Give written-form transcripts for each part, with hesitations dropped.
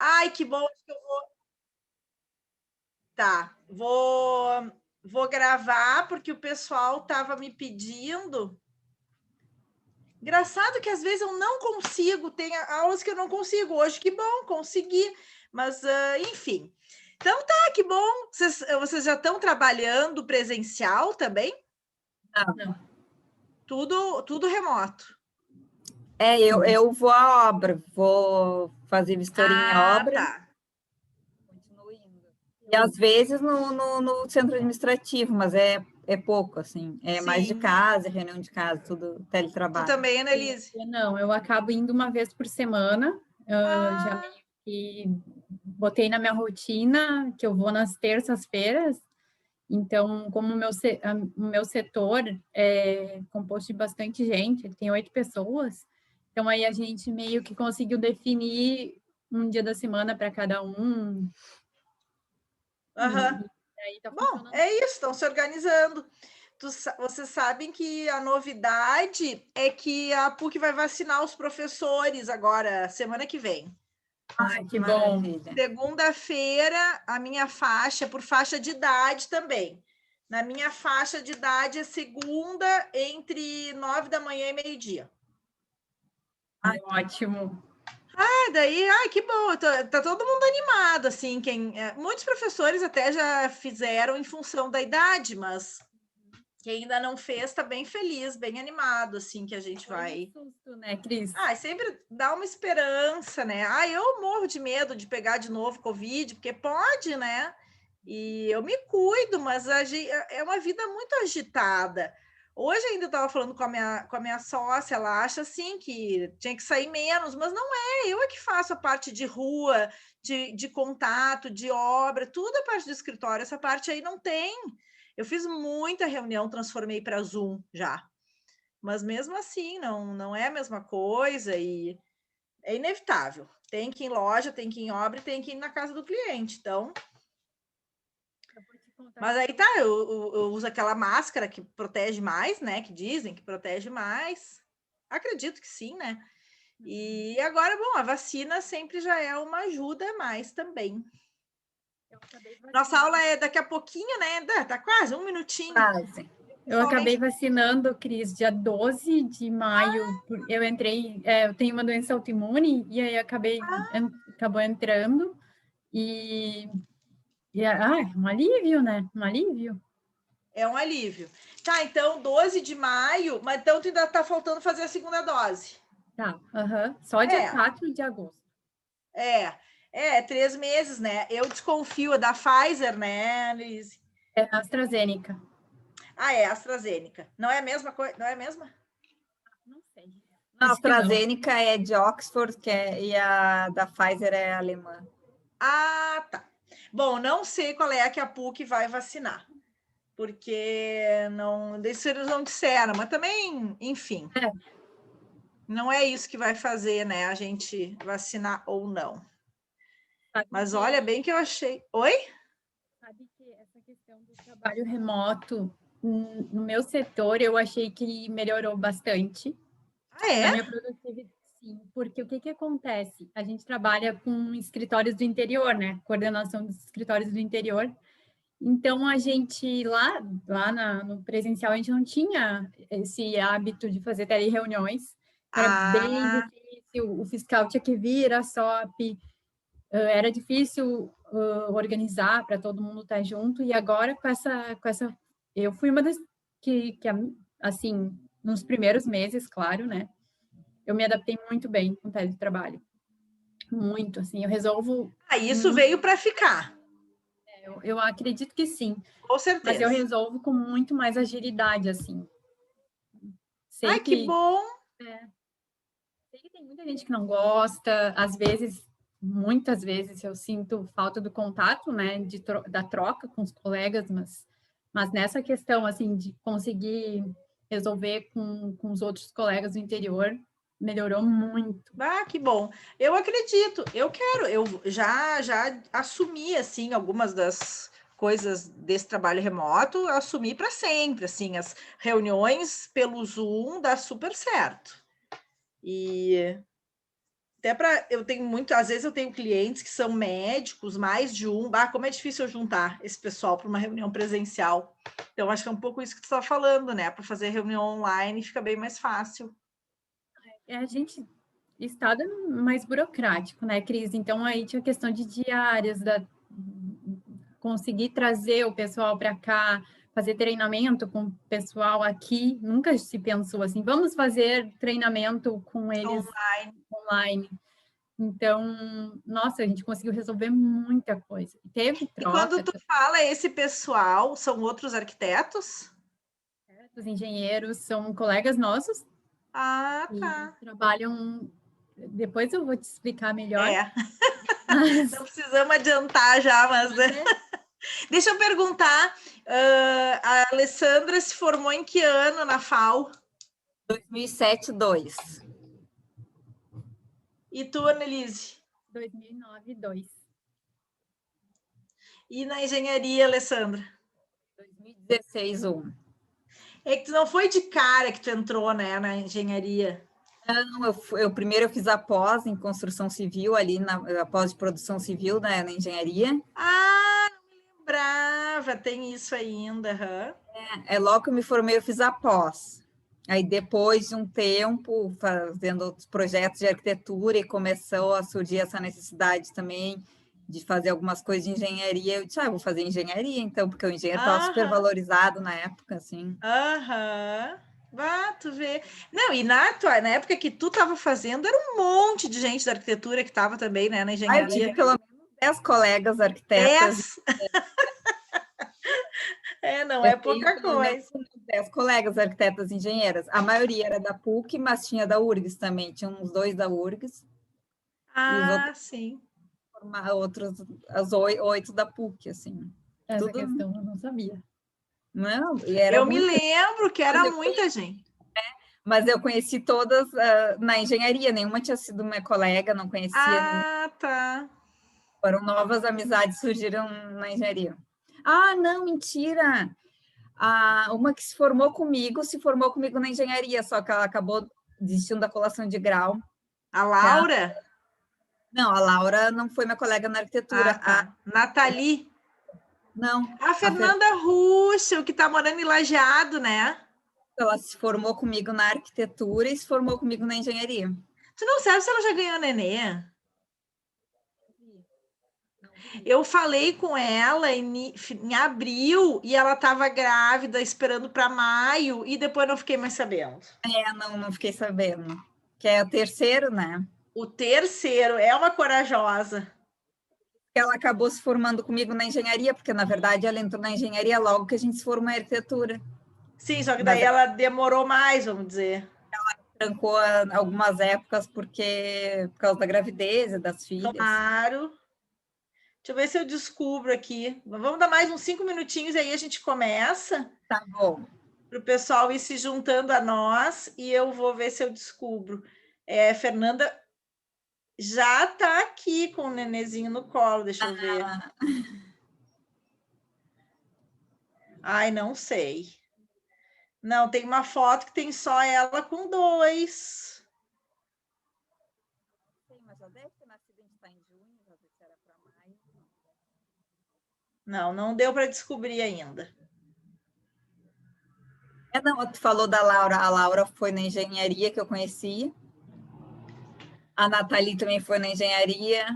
Ai, que bom que eu vou. Tá, vou gravar porque o pessoal estava me pedindo. Engraçado que às vezes eu não consigo, tem aulas que eu não consigo. Hoje, que bom, consegui. Mas, enfim. Então tá, que bom. Vocês já estão trabalhando presencial também? Não. Tudo remoto. Eu vou à obra, vou fazer vistoria em obra. Tá. Continuo indo. E às vezes no centro administrativo, mas é pouco, assim. É mais de Sim. casa, reunião de casa, tudo teletrabalho. Tu também, Annelise? Não, eu acabo indo uma vez por semana. Já meio que botei na minha rotina que eu vou nas terças-feiras. Então, como o meu setor é composto de bastante gente, ele tem 8 pessoas, então aí a gente meio que conseguiu definir um dia da semana para cada um. Aham. Aí tá Bom, funcionando. é isso, estão se organizando. Vocês sabem que a novidade é que a PUC vai vacinar os professores agora, semana que vem. Ai, que bom. Segunda-feira, a minha faixa, por faixa de idade também. Na minha faixa de idade é segunda, entre 9 da manhã e meio-dia. Ai, ótimo. Daí, que bom, tá todo mundo animado, assim, muitos professores até já fizeram em função da idade, mas quem ainda não fez está bem feliz, bem animado, assim, que a gente vai. Um susto, né, Cris? Sempre dá uma esperança, né? Eu morro de medo de pegar de novo Covid, porque pode, né? E eu me cuido, mas é uma vida muito agitada. Hoje ainda estava falando com a minha sócia, ela acha assim que tinha que sair menos, mas não é, eu é que faço a parte de rua, de contato, de obra, tudo a parte do escritório, essa parte aí não tem. Eu fiz muita reunião, transformei para Zoom já. Mas mesmo assim, não é a mesma coisa e é inevitável. Tem que ir em loja, tem que ir em obra e tem que ir na casa do cliente. Então. Mas aí tá, eu uso aquela máscara que protege mais, né? Que dizem que protege mais. Acredito que sim, né? E agora, bom, a vacina sempre já é uma ajuda a mais também. Nossa aula é daqui a pouquinho, né? Tá quase, um minutinho. Quase. Eu acabei vacinando, Cris, dia 12 de maio. Eu entrei, eu tenho uma doença autoimune e aí acabou entrando e é um alívio, né? Um alívio. É um alívio. Tá, então 12 de maio, mas então tu ainda tá faltando fazer a segunda dose. Tá, só dia 4 de agosto. 3 meses, né? Eu desconfio da Pfizer, né, Liz? É AstraZeneca. É AstraZeneca. Não é a mesma coisa? Não é a mesma? Não sei. A AstraZeneca é de Oxford, e a da Pfizer é alemã. Tá. Bom, não sei qual é a que a PUC vai vacinar, porque eles não disseram, mas também, enfim, não é isso que vai fazer, né, a gente vacinar ou não. Mas olha bem que eu achei... Oi? Sabe que essa questão do trabalho remoto, no meu setor, eu achei que melhorou bastante. É? A minha produtividade, sim, porque o que acontece? A gente trabalha com escritórios do interior, né? Coordenação dos escritórios do interior. Então, a gente no presencial, a gente não tinha esse hábito de fazer telereuniões. Era bem difícil, o fiscal tinha que vir a SOP, era difícil organizar para todo mundo estar junto. E agora, com essa eu fui uma das que, assim, nos primeiros meses, claro, né? Eu me adaptei muito bem com o teletrabalho. Muito, assim, eu resolvo... Isso veio para ficar. Eu acredito que sim. Com certeza. Mas eu resolvo com muito mais agilidade, assim. Sei que bom! Sei que tem muita gente que não gosta, às vezes, muitas vezes, eu sinto falta do contato, né, da troca com os colegas, mas nessa questão, assim, de conseguir resolver com os outros colegas do interior, melhorou muito. Que bom. Eu acredito, eu quero, eu já assumi, assim, algumas das coisas desse trabalho remoto, assumi para sempre, assim, as reuniões pelo Zoom dá super certo. E até para eu tenho muito, às vezes eu tenho clientes que são médicos, mais de um, como é difícil eu juntar esse pessoal para uma reunião presencial. Então, acho que é um pouco isso que tu está falando, né? Para fazer reunião online fica bem mais fácil. A gente, estado é mais burocrático, né, Cris? Então, aí tinha a questão de diárias, conseguir trazer o pessoal para cá, fazer treinamento com o pessoal aqui, nunca se pensou assim, vamos fazer treinamento com eles online. Então, nossa, a gente conseguiu resolver muita coisa. Teve troca. E quando tu fala esse pessoal, são outros arquitetos? Os engenheiros são colegas nossos. Ah, tá. Trabalham... Depois eu vou te explicar melhor. Mas... Não precisamos adiantar já, mas... Deixa eu perguntar, a Alessandra se formou em que ano na FAO? 2007-2. E tu, Annelise? 2009-2. E na engenharia, Alessandra? 2016-1. É que tu não foi de cara que tu entrou, né, na engenharia? Não, primeiro eu fiz a pós em construção civil, ali a pós de produção civil, né, na engenharia. Ah, não me lembrava, tem isso ainda. Logo que eu me formei, eu fiz a pós. Aí, depois de um tempo, fazendo outros projetos de arquitetura, e começou a surgir essa necessidade também de fazer algumas coisas de engenharia. Eu disse, vou fazer engenharia, então, porque o engenheiro estava super valorizado na época, assim. Tu vê. Não, e na época que tu estava fazendo, era um monte de gente da arquitetura que estava também, né, na engenharia. Eu tive pelo menos 10 colegas arquitetas. 10? Não é pouca coisa. 10 colegas arquitetas engenheiras. A maioria era da PUC, mas tinha da URGS também. Tinha uns 2 da URGS. E os outros, sim. As 8 da PUC, assim. Essa questão eu não sabia. Não, eu me lembro que era muita gente. Mas eu conheci todas na engenharia, nenhuma tinha sido minha colega, não conhecia. Tá. Foram novas amizades, surgiram na engenharia. Não, mentira! Uma que se formou comigo na engenharia, só que ela acabou desistindo da colação de grau. A Laura? Não, a Laura não foi minha colega na arquitetura. Tá. Nathalie? Não. A Fernanda Russo, que está morando em Lajeado, né? Ela se formou comigo na arquitetura e se formou comigo na engenharia. Tu não sabe se ela já ganhou nenê? Eu falei com ela em abril e ela estava grávida, esperando para maio, e depois não fiquei mais sabendo. Não fiquei sabendo. Que é o terceiro, né? O terceiro, é uma corajosa. Ela acabou se formando comigo na engenharia, porque, na verdade, ela entrou na engenharia logo que a gente se formou em arquitetura. Sim, só que daí ela demorou mais, vamos dizer. Ela trancou algumas épocas por causa da gravidez e das filhas. Claro. Deixa eu ver se eu descubro aqui. Vamos dar mais uns 5 minutinhos, aí a gente começa. Tá bom. Para o pessoal ir se juntando a nós, e eu vou ver se eu descubro. Fernanda já está aqui com o nenezinho no colo, deixa eu ver. Ai, não sei. Não, tem uma foto que tem só ela com 2. Mas já deve ter nascido, a gente está em junho, já deve ser para maio. Não deu para descobrir ainda. Tu falou da Laura. A Laura foi na engenharia que eu conheci. A Nathalie também foi na engenharia.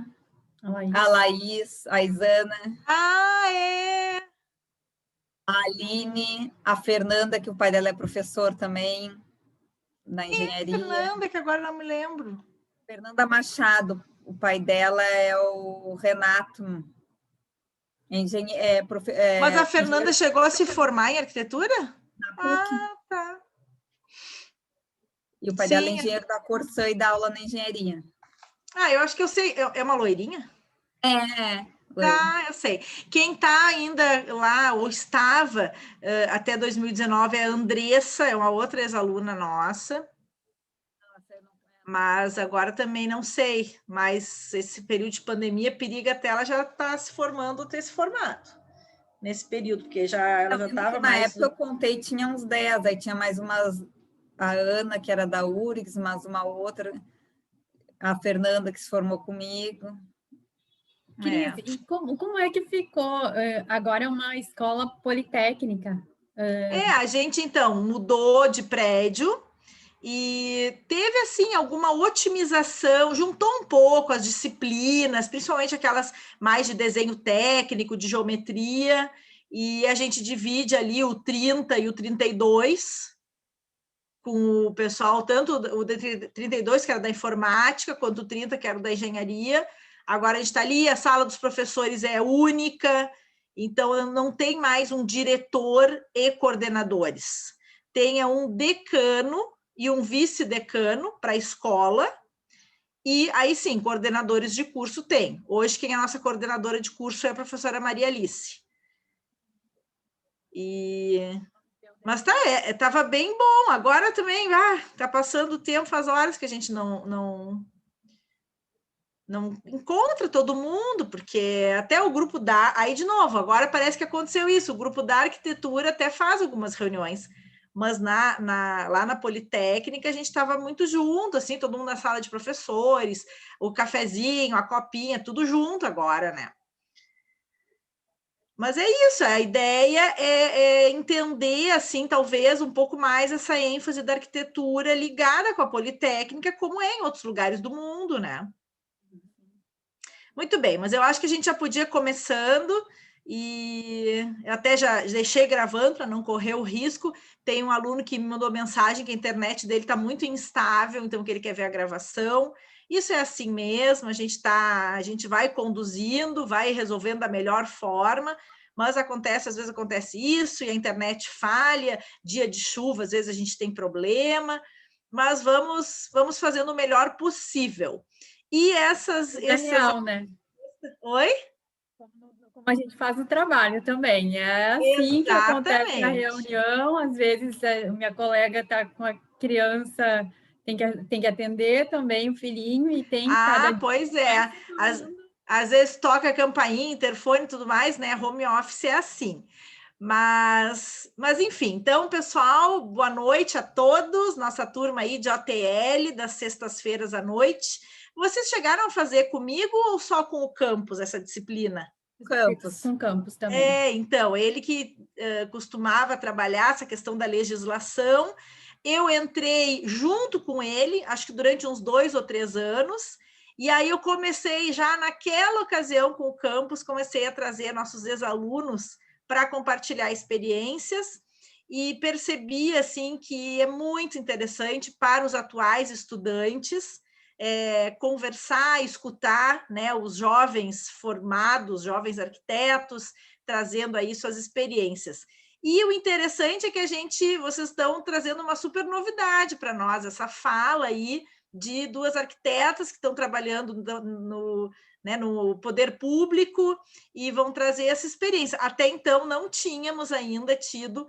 A Laís, a Isana. É! A Aline, a Fernanda, que o pai dela é professor também, na engenharia. Fernanda, que agora não me lembro. Fernanda Machado, o pai dela é o Renato. Mas a Fernanda chegou a se formar em arquitetura? Na PUC. Tá. E o pai dela é engenheiro da Corsã e dá aula na engenharia. Eu acho que eu sei. É uma loirinha? Tá, eu sei. Quem está ainda lá, ou estava até 2019, é a Andressa, é uma outra ex-aluna nossa. Mas agora também não sei. Mas esse período de pandemia periga até ela já está se formando ou ter se formado. Nesse período, porque ela já estava mais... Na época eu contei, tinha uns 10, aí tinha mais umas... A Ana, que era da URGS, mas uma outra... a Fernanda, que se formou comigo. Cris, e como é que ficou? Agora é uma escola politécnica. A gente, então, mudou de prédio e teve, assim, alguma otimização, juntou um pouco as disciplinas, principalmente aquelas mais de desenho técnico, de geometria, e a gente divide ali o 30 e o 32, com o pessoal, tanto o 32, que era da informática, quanto o 30, que era da engenharia. Agora a gente está ali, a sala dos professores é única, então não tem mais um diretor e coordenadores. Tem um decano e um vice-decano para a escola, e aí sim, coordenadores de curso tem. Hoje, quem é a nossa coordenadora de curso é a professora Maria Alice. Mas estava bem bom. Agora também está passando o tempo, faz horas que a gente não encontra todo mundo, porque até o grupo aí de novo, agora parece que aconteceu isso, o grupo da arquitetura até faz algumas reuniões, mas lá na Politécnica a gente estava muito junto, assim, todo mundo na sala de professores, o cafezinho, a copinha, tudo junto agora, né? Mas é isso, a ideia é entender, assim, talvez um pouco mais essa ênfase da arquitetura ligada com a Politécnica, como é em outros lugares do mundo, né? Muito bem, mas eu acho que a gente já podia ir começando, e eu até já deixei gravando para não correr o risco. Tem um aluno que me mandou mensagem que a internet dele está muito instável, então que ele quer ver a gravação. Isso é assim mesmo, a gente vai conduzindo, vai resolvendo da melhor forma, mas às vezes acontece isso, e a internet falha, dia de chuva, às vezes a gente tem problema, mas vamos fazendo o melhor possível. E essas... É real, né? Oi? Como a gente faz o trabalho também. É assim que acontece a reunião. Às vezes, minha colega está com a criança, tem que atender também o filhinho, e tem cada pois é. Às vezes toca a campainha, interfone e tudo mais, né? Home office é assim. Mas enfim, então, pessoal, boa noite a todos, nossa turma aí de OTL, das sextas-feiras à noite. Vocês chegaram a fazer comigo ou só com o campus essa disciplina? Campus. Com campus também. Então, ele que costumava trabalhar essa questão da legislação, eu entrei junto com ele, acho que durante uns 2 ou 3 anos, e aí eu comecei já naquela ocasião com o campus, comecei a trazer nossos ex-alunos para compartilhar experiências, e percebi assim que é muito interessante para os atuais estudantes conversar, escutar, né, os jovens formados, jovens arquitetos, trazendo aí suas experiências. E o interessante é que vocês estão trazendo uma super novidade para nós, essa fala aí de 2 arquitetas que estão trabalhando no poder público e vão trazer essa experiência. Até então não tínhamos ainda tido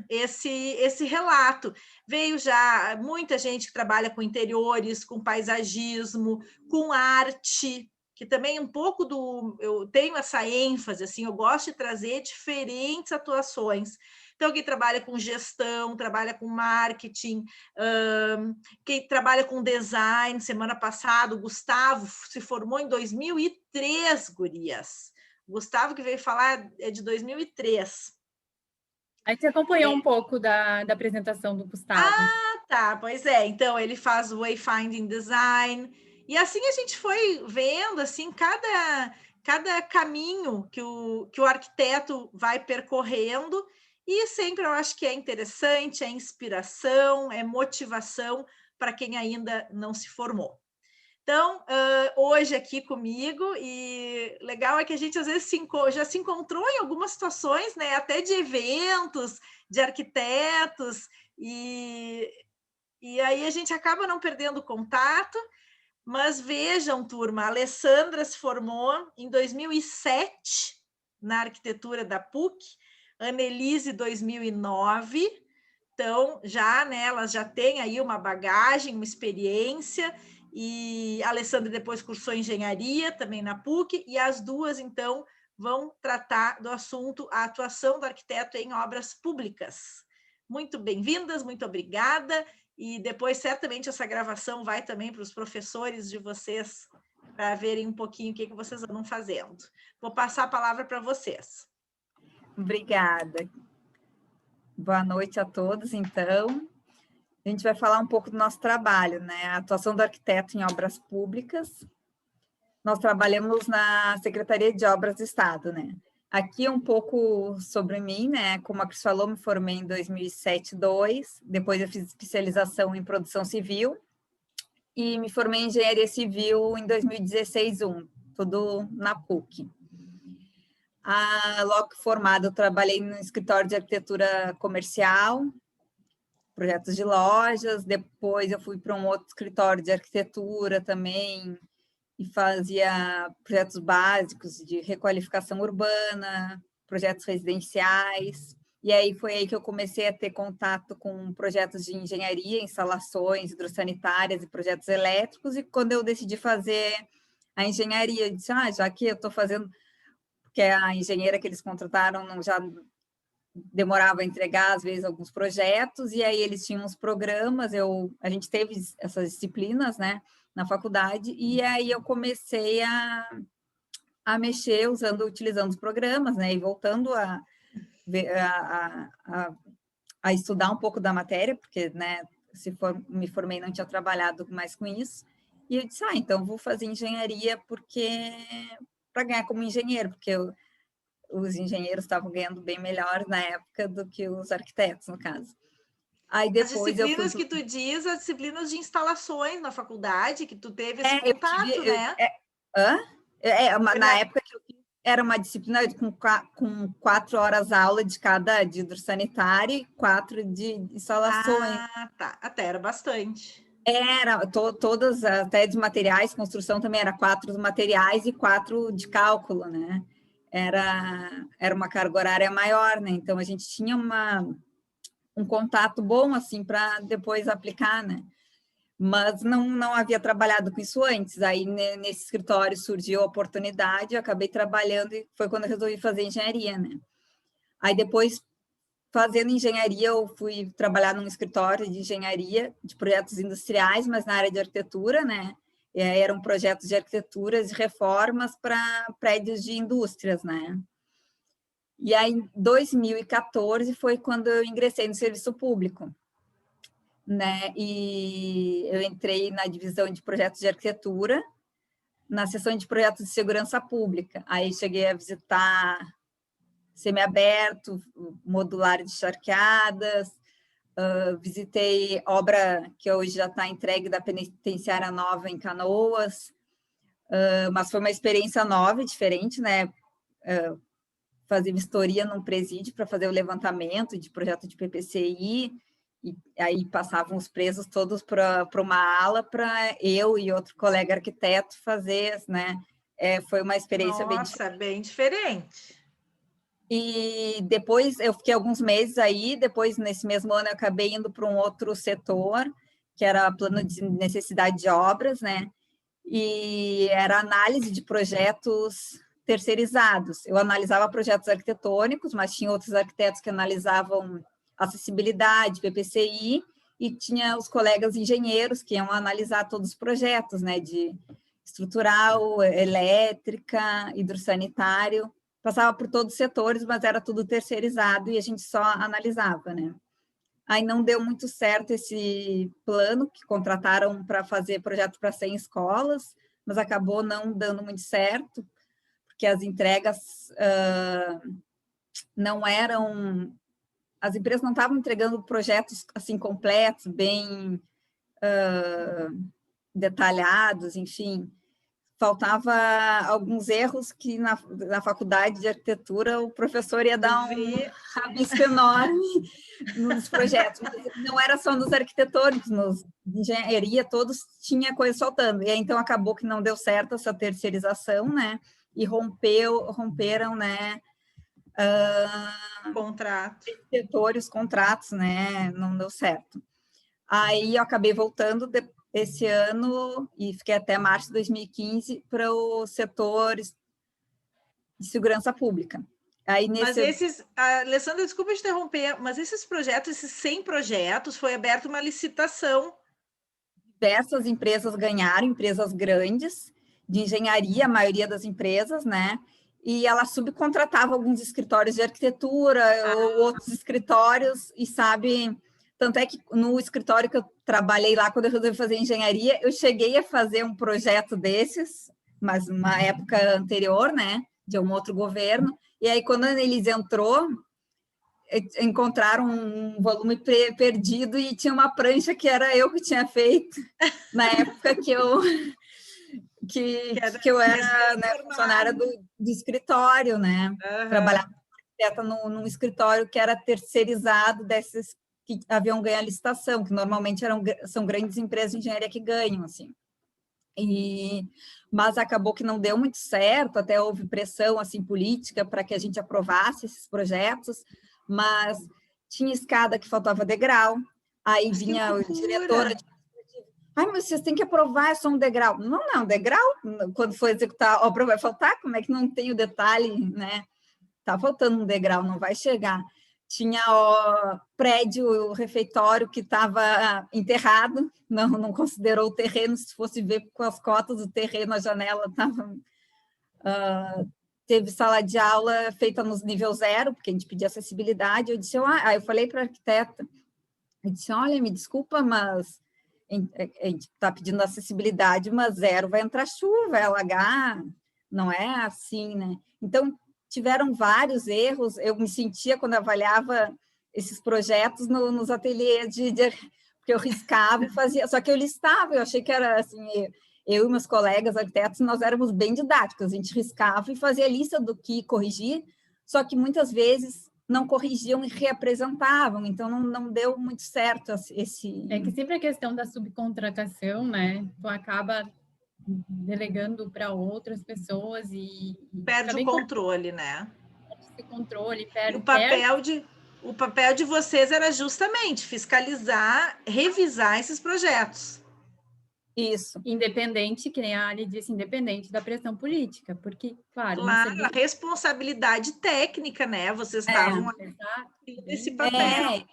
esse relato. Veio já muita gente que trabalha com interiores, com paisagismo, com arte, que também um pouco eu tenho essa ênfase, assim, eu gosto de trazer diferentes atuações. Então, quem trabalha com gestão, trabalha com marketing, quem trabalha com design. Semana passada, o Gustavo se formou em 2003, gurias. O Gustavo que veio falar é de 2003. A gente acompanhou um pouco da apresentação do Gustavo. Tá, pois é. Então, ele faz o Wayfinding Design, e assim a gente foi vendo, assim, cada caminho que o arquiteto vai percorrendo, e sempre eu acho que é interessante, é inspiração, é motivação para quem ainda não se formou. Então, hoje aqui comigo, e legal é que a gente às vezes já se encontrou em algumas situações, né, até de eventos, de arquitetos, e aí a gente acaba não perdendo contato. Mas vejam, turma, a Alessandra se formou em 2007 na arquitetura da PUC, a Annelise 2009, então já, né, elas já têm aí uma bagagem, uma experiência, e a Alessandra depois cursou engenharia também na PUC, e as duas, então, vão tratar do assunto a atuação do arquiteto em obras públicas. Muito bem-vindas, muito obrigada, E depois, certamente, essa gravação vai também para os professores de vocês, para verem um pouquinho o que vocês andam fazendo. Vou passar a palavra para vocês. Obrigada. Boa noite a todos, então. A gente vai falar um pouco do nosso trabalho, né? A atuação do arquiteto em obras públicas. Nós trabalhamos na Secretaria de Obras do Estado, né? Aqui um pouco sobre mim, né? Como a Cris falou, me formei em 2007-2, depois eu fiz especialização em produção civil e me formei em engenharia civil em 2016-1, tudo na PUC. Logo formada, eu trabalhei no escritório de arquitetura comercial, projetos de lojas, depois eu fui para um outro escritório de arquitetura também, e fazia projetos básicos de requalificação urbana, projetos residenciais, e aí foi aí que eu comecei a ter contato com projetos de engenharia, instalações hidrossanitárias e projetos elétricos, e quando eu decidi fazer a engenharia, eu disse, já que eu estou fazendo, porque a engenheira que eles contrataram já demorava a entregar, às vezes, alguns projetos, e aí eles tinham uns programas, a gente teve essas disciplinas, né, na faculdade, e aí eu comecei a mexer utilizando os programas, né, e voltando a estudar um pouco da matéria, porque, né, me formei, não tinha trabalhado mais com isso, e eu disse, então vou fazer engenharia para ganhar como engenheiro, porque os engenheiros estavam ganhando bem melhor na época do que os arquitetos, no caso. Aí depois as disciplinas que tu diz, as disciplinas de instalações na faculdade, que tu teve esse contato, né? Na época que eu fiz, era uma disciplina com 4 horas aula de cada de hidrossanitário e 4 de instalações. Tá. Até era bastante. Todas, até de materiais, construção também era 4 de materiais e 4 de cálculo, né? Era uma carga horária maior, né? Então, a gente tinha um contato bom, assim, para depois aplicar, né? Mas não havia trabalhado com isso antes. Aí, nesse escritório, surgiu a oportunidade, eu acabei trabalhando e foi quando eu resolvi fazer engenharia, né? Aí, depois, fazendo engenharia, eu fui trabalhar num escritório de engenharia de projetos industriais, mas na área de arquitetura, né? Eram projetos de arquiteturas e reformas para prédios de indústrias, né? E aí, em 2014, foi quando eu ingressei no serviço público, né? E eu entrei na divisão de projetos de arquitetura, na seção de projetos de segurança pública. Aí cheguei a visitar semiaberto, modular de charqueadas, visitei obra que hoje já está entregue da penitenciária nova em Canoas, mas foi uma experiência nova e diferente, né? Fazer vistoria num presídio para fazer o levantamento de projeto de PPCI, e aí passavam os presos todos para uma ala para eu e outro colega arquiteto fazer, né? Foi uma experiência bem diferente. E depois eu fiquei alguns meses aí, depois nesse mesmo ano eu acabei indo para um outro setor, que era plano de necessidade de obras, né? E era análise de projetos terceirizados. Eu analisava projetos arquitetônicos, mas tinha outros arquitetos que analisavam acessibilidade, PPCI, e tinha os colegas engenheiros que iam analisar todos os projetos, né? De estrutural, elétrica, hidrossanitário. Passava por todos os setores, mas era tudo terceirizado e a gente só analisava, né? Aí não deu muito certo esse plano que contrataram para fazer projeto para 100 escolas, mas acabou não dando muito certo, porque as entregas não eram... As empresas não estavam entregando projetos assim completos, bem detalhados, enfim. Faltava alguns erros que na faculdade de arquitetura o professor ia dar um rabisco enorme nos projetos. Não era só nos arquitetônicos, nos de engenharia, todos tinha coisa faltando. E aí, então, acabou que não deu certo essa terceirização, né? E romperam, né? Os contratos, né? Não deu certo. Aí, eu acabei voltando esse ano e fiquei até março de 2015 para o setor de segurança pública. Aí Mas nesse... Alessandra, desculpa te interromper, mas esses projetos, esses 100 projetos, foi aberta uma licitação. Diversas empresas ganharam, empresas grandes, de engenharia, a maioria das empresas, né? E ela subcontratava alguns escritórios de arquitetura ou outros escritórios, e sabe, tanto é que no escritório que eu trabalhei lá, quando eu resolvi fazer engenharia, eu cheguei a fazer um projeto desses, mas numa época anterior, né, de um outro governo, e aí quando a Annelise entrou, encontraram um volume perdido e tinha uma prancha que era eu que tinha feito, na época que eu era, né, funcionária do escritório, né? Uhum. Trabalhava num escritório que era terceirizado desses que haviam ganho a licitação, que normalmente são grandes empresas de engenharia que ganham, assim. Mas acabou que não deu muito certo, até houve pressão assim política para que a gente aprovasse esses projetos, mas tinha escada que faltava degrau, aí vinha o diretor, mas vocês têm que aprovar, é só um degrau. Não, degrau, quando for executar a obra vai faltar, como é que não tem o detalhe, né? Tá faltando um degrau, não vai chegar. Tinha o prédio, o refeitório que estava enterrado, não considerou o terreno, se fosse ver com as cotas, o terreno, a janela estava... teve sala de aula feita nos nível 0, porque a gente pedia acessibilidade, eu disse, eu falei para a arquiteta, eu disse, olha, me desculpa, mas a gente está pedindo acessibilidade, mas 0 vai entrar chuva, vai alagar, não é assim, né? Então, tiveram vários erros, eu me sentia, quando avaliava esses projetos nos ateliês, porque eu riscava e fazia, só que eu listava, eu achei que era assim, eu e meus colegas arquitetos, nós éramos bem didáticos, a gente riscava e fazia a lista do que corrigir, só que muitas vezes não corrigiam e reapresentavam, então não deu muito certo esse... É que sempre a questão da subcontratação, né? Tu acaba delegando para outras pessoas e perde o controle, né? Perde esse controle, E o papel de vocês era justamente fiscalizar, revisar esses projetos. Isso. Independente, que nem a Ali disse, independente da pressão política, porque, claro, a responsabilidade técnica, né? Vocês estavam nesse papel.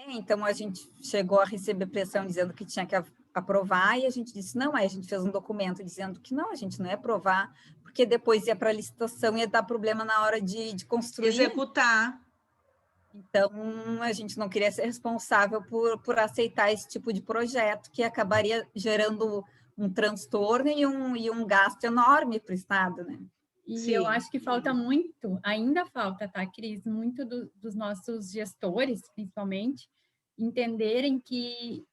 Então a gente chegou a receber pressão dizendo que tinha que aprovar, e a gente disse, não, aí a gente fez um documento dizendo que não, a gente não ia aprovar, porque depois ia para a licitação e ia dar problema na hora de construir. Executar. Então, a gente não queria ser responsável por aceitar esse tipo de projeto, que acabaria gerando um transtorno e um gasto enorme para o Estado, né? E sim, eu acho que falta muito, ainda falta, tá, Cris? Muito dos nossos gestores, principalmente, entenderem que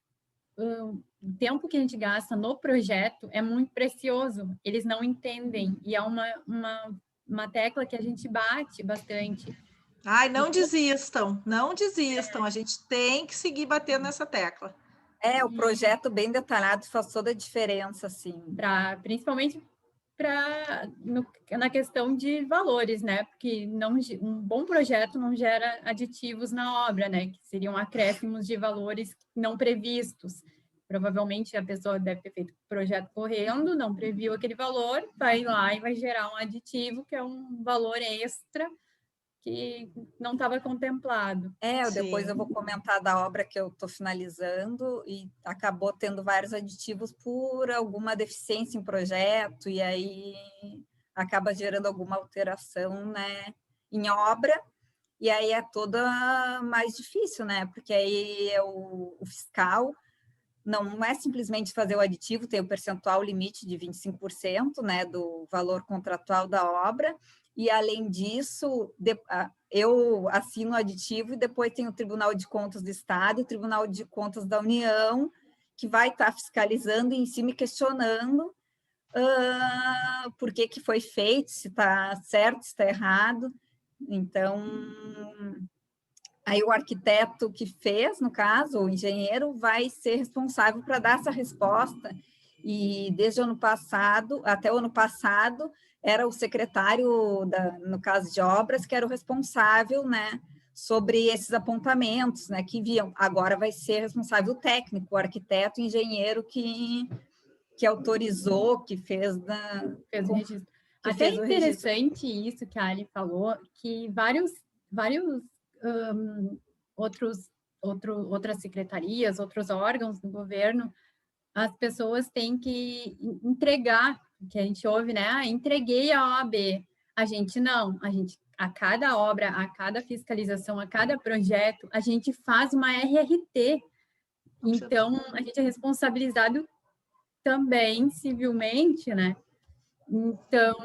o tempo que a gente gasta no projeto é muito precioso. Eles não entendem, e é uma tecla que a gente bate bastante. Ai, não desistam, não desistam. A gente tem que seguir batendo nessa tecla. O projeto bem detalhado faz toda a diferença, assim. Principalmente na questão de valores, né? Porque um bom projeto não gera aditivos na obra, né? Que seriam acréscimos de valores não previstos. Provavelmente a pessoa deve ter feito o projeto correndo, não previu aquele valor, vai lá e vai gerar um aditivo que é um valor extra que não estava contemplado. Depois eu vou comentar da obra que eu estou finalizando, e acabou tendo vários aditivos por alguma deficiência em projeto, e aí acaba gerando alguma alteração, né, em obra, e aí é toda mais difícil, né, porque aí é o fiscal, não é simplesmente fazer o aditivo, tem o percentual limite de 25%, né, do valor contratual da obra, e, além disso, eu assino o aditivo e depois tem o Tribunal de Contas do Estado e o Tribunal de Contas da União, que vai estar fiscalizando e em cima questionando por que foi feito, se está certo, se está errado. Então, aí o arquiteto que fez, no caso, o engenheiro, vai ser responsável para dar essa resposta. E desde o ano passado, até o ano passado, era o secretário, no caso de obras, que era o responsável, né, sobre esses apontamentos, né, que viam. Agora vai ser responsável técnico, o arquiteto, o engenheiro que autorizou, que fez o registro. que Até fez o registro. interessante isso que a Ali falou, que vários outras secretarias, outros órgãos do governo, as pessoas têm que entregar, que a gente ouve, né? Ah, entreguei a OAB. A gente não, a cada obra, a cada fiscalização, a cada projeto, a gente faz uma RRT. Então, a gente é responsabilizado também civilmente, né? Então,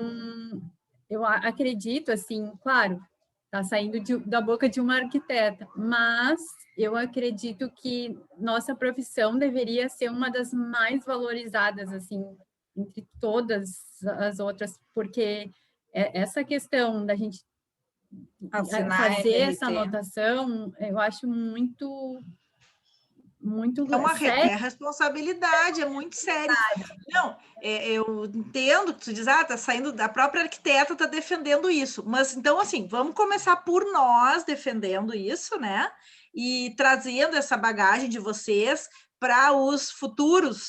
eu acredito, assim, claro, está saindo da boca de uma arquiteta, mas eu acredito que nossa profissão deveria ser uma das mais valorizadas, assim, entre todas as outras, porque essa questão da gente fazer essa anotação, eu acho muito É sério. responsabilidade, é muito sério. Não, eu entendo que tu diz, tá saindo, da própria arquiteta tá defendendo isso, mas então, assim, vamos começar por nós defendendo isso, né? E trazendo essa bagagem de vocês para os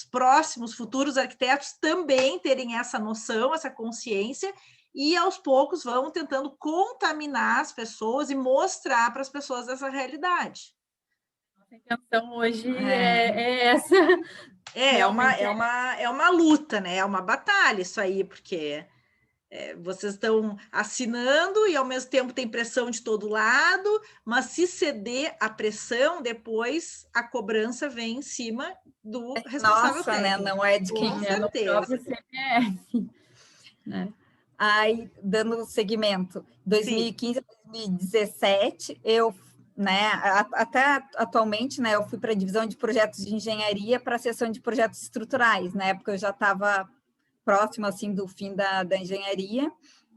próximos futuros arquitetos também terem essa noção, essa consciência, e aos poucos vamos tentando contaminar as pessoas e mostrar para as pessoas essa realidade. A intenção hoje é essa. É uma luta, né? É uma batalha isso aí, porque vocês estão assinando e ao mesmo tempo tem pressão de todo lado, mas se ceder à pressão, depois a cobrança vem em cima do responsável técnico. Né? Não é de quem é no próprio CPF, né? Aí, dando seguimento, 2015 a 2017, eu, né, até atualmente, né, eu fui para a divisão de projetos de engenharia para a seção de projetos estruturais. Na época eu já estava próximo, assim, do fim da engenharia,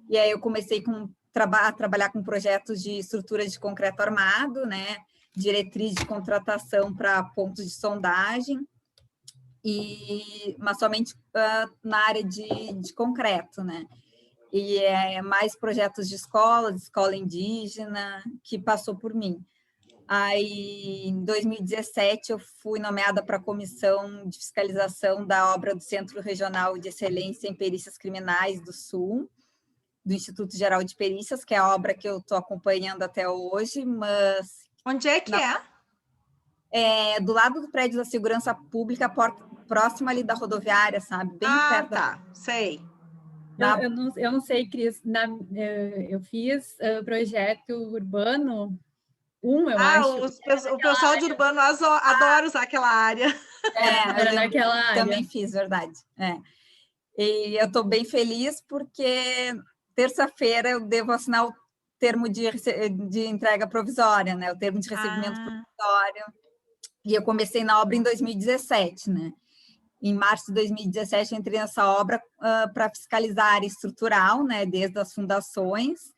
e aí eu comecei a trabalhar com projetos de estruturas de concreto armado, né, diretriz de contratação para pontos de sondagem, mas somente na área de concreto, né? E mais projetos de escola indígena, que passou por mim. Aí, em 2017, eu fui nomeada para a comissão de fiscalização da obra do Centro Regional de Excelência em Perícias Criminais do Sul, do Instituto Geral de Perícias, que é a obra que eu estou acompanhando até hoje, mas... Onde é que é? É do lado do prédio da Segurança Pública, próximo ali da rodoviária, sabe? Bem perto. Sei. Eu não sei, Cris, eu fiz projeto urbano 1, eu acho. O pessoal de urbano adora usar aquela área. Era naquela área. Também fiz, verdade. E eu estou bem feliz porque terça-feira eu devo assinar o termo de entrega provisória, né? O termo de recebimento provisório. E eu comecei na obra em 2017, né? Em março de 2017, eu entrei nessa obra para fiscalizar a área estrutural, né, desde as fundações,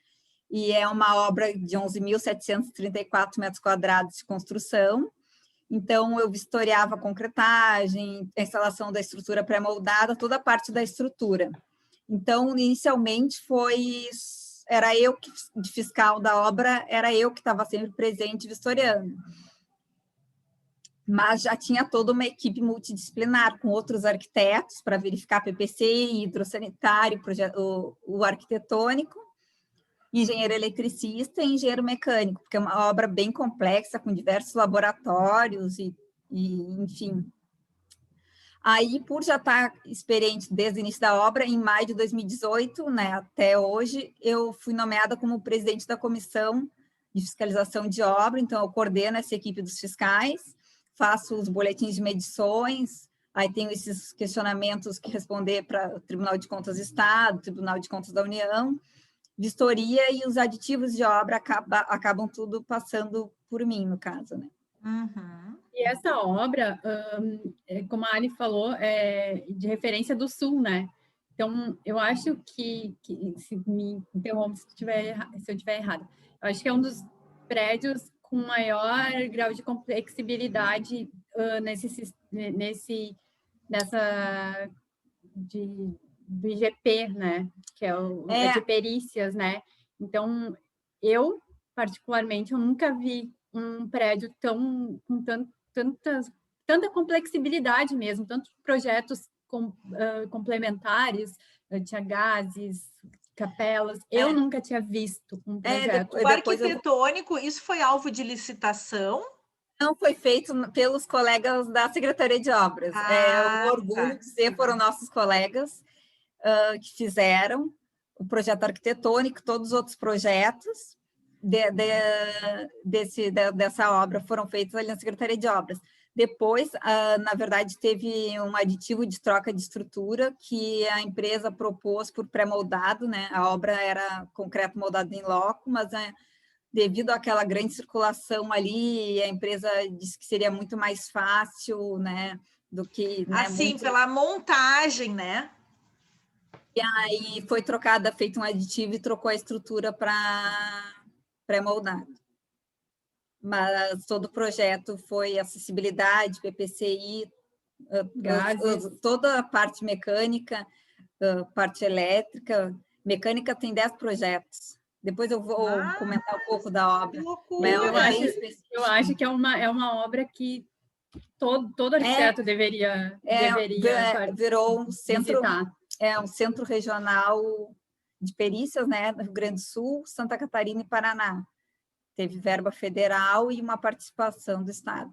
e é uma obra de 11.734 metros quadrados de construção. Então, eu vistoriava a concretagem, a instalação da estrutura pré-moldada, toda a parte da estrutura. Então, inicialmente, era eu que, de fiscal da obra, era eu que estava sempre presente vistoriando. Mas já tinha toda uma equipe multidisciplinar, com outros arquitetos, para verificar PPC, hidrossanitário, o arquitetônico, engenheiro eletricista e engenheiro mecânico, porque é uma obra bem complexa, com diversos laboratórios, enfim. Aí, por já estar experiente desde o início da obra, em maio de 2018, né, até hoje, eu fui nomeada como presidente da comissão de fiscalização de obra, então eu coordeno essa equipe dos fiscais, faço os boletins de medições, aí tenho esses questionamentos que responder para o Tribunal de Contas do Estado, Tribunal de Contas da União, vistoria e os aditivos de obra acabam tudo passando por mim, no caso, né? Uhum. E essa obra, como a Ali falou, é de referência do Sul, né? Então, eu acho que se me interrompe se eu estiver errado, eu acho que é um dos prédios com maior grau de complexibilidade do IGP, né? Que é o de perícias, né? Então, eu, particularmente, eu nunca vi um prédio com tanta complexibilidade mesmo, tantos projetos complementares, tinha gases, capelas. Eu nunca tinha visto um projeto. O arquitetônico, isso foi alvo de licitação? Não, foi feito pelos colegas da Secretaria de Obras. É um orgulho dizer, foram nossos colegas que fizeram o projeto arquitetônico, todos os outros projetos dessa obra foram feitos ali na Secretaria de Obras. Depois, na verdade, teve um aditivo de troca de estrutura que a empresa propôs por pré-moldado, né? A obra era concreto moldado em loco, mas devido àquela grande circulação ali, a empresa disse que seria muito mais fácil, né? Do que... Né, assim, pela montagem, né? E aí foi feito um aditivo e trocou a estrutura para pré-moldado. Mas todo o projeto foi acessibilidade, PPCI, toda a parte mecânica, parte elétrica. Mecânica tem 10 projetos. Depois eu vou comentar um pouco da obra. Eu acho que é uma obra que todo arquiteto deveria virou um centro, visitar. Um centro regional de perícias, né, do Rio Grande do Sul, Santa Catarina e Paraná. Teve verba federal e uma participação do Estado.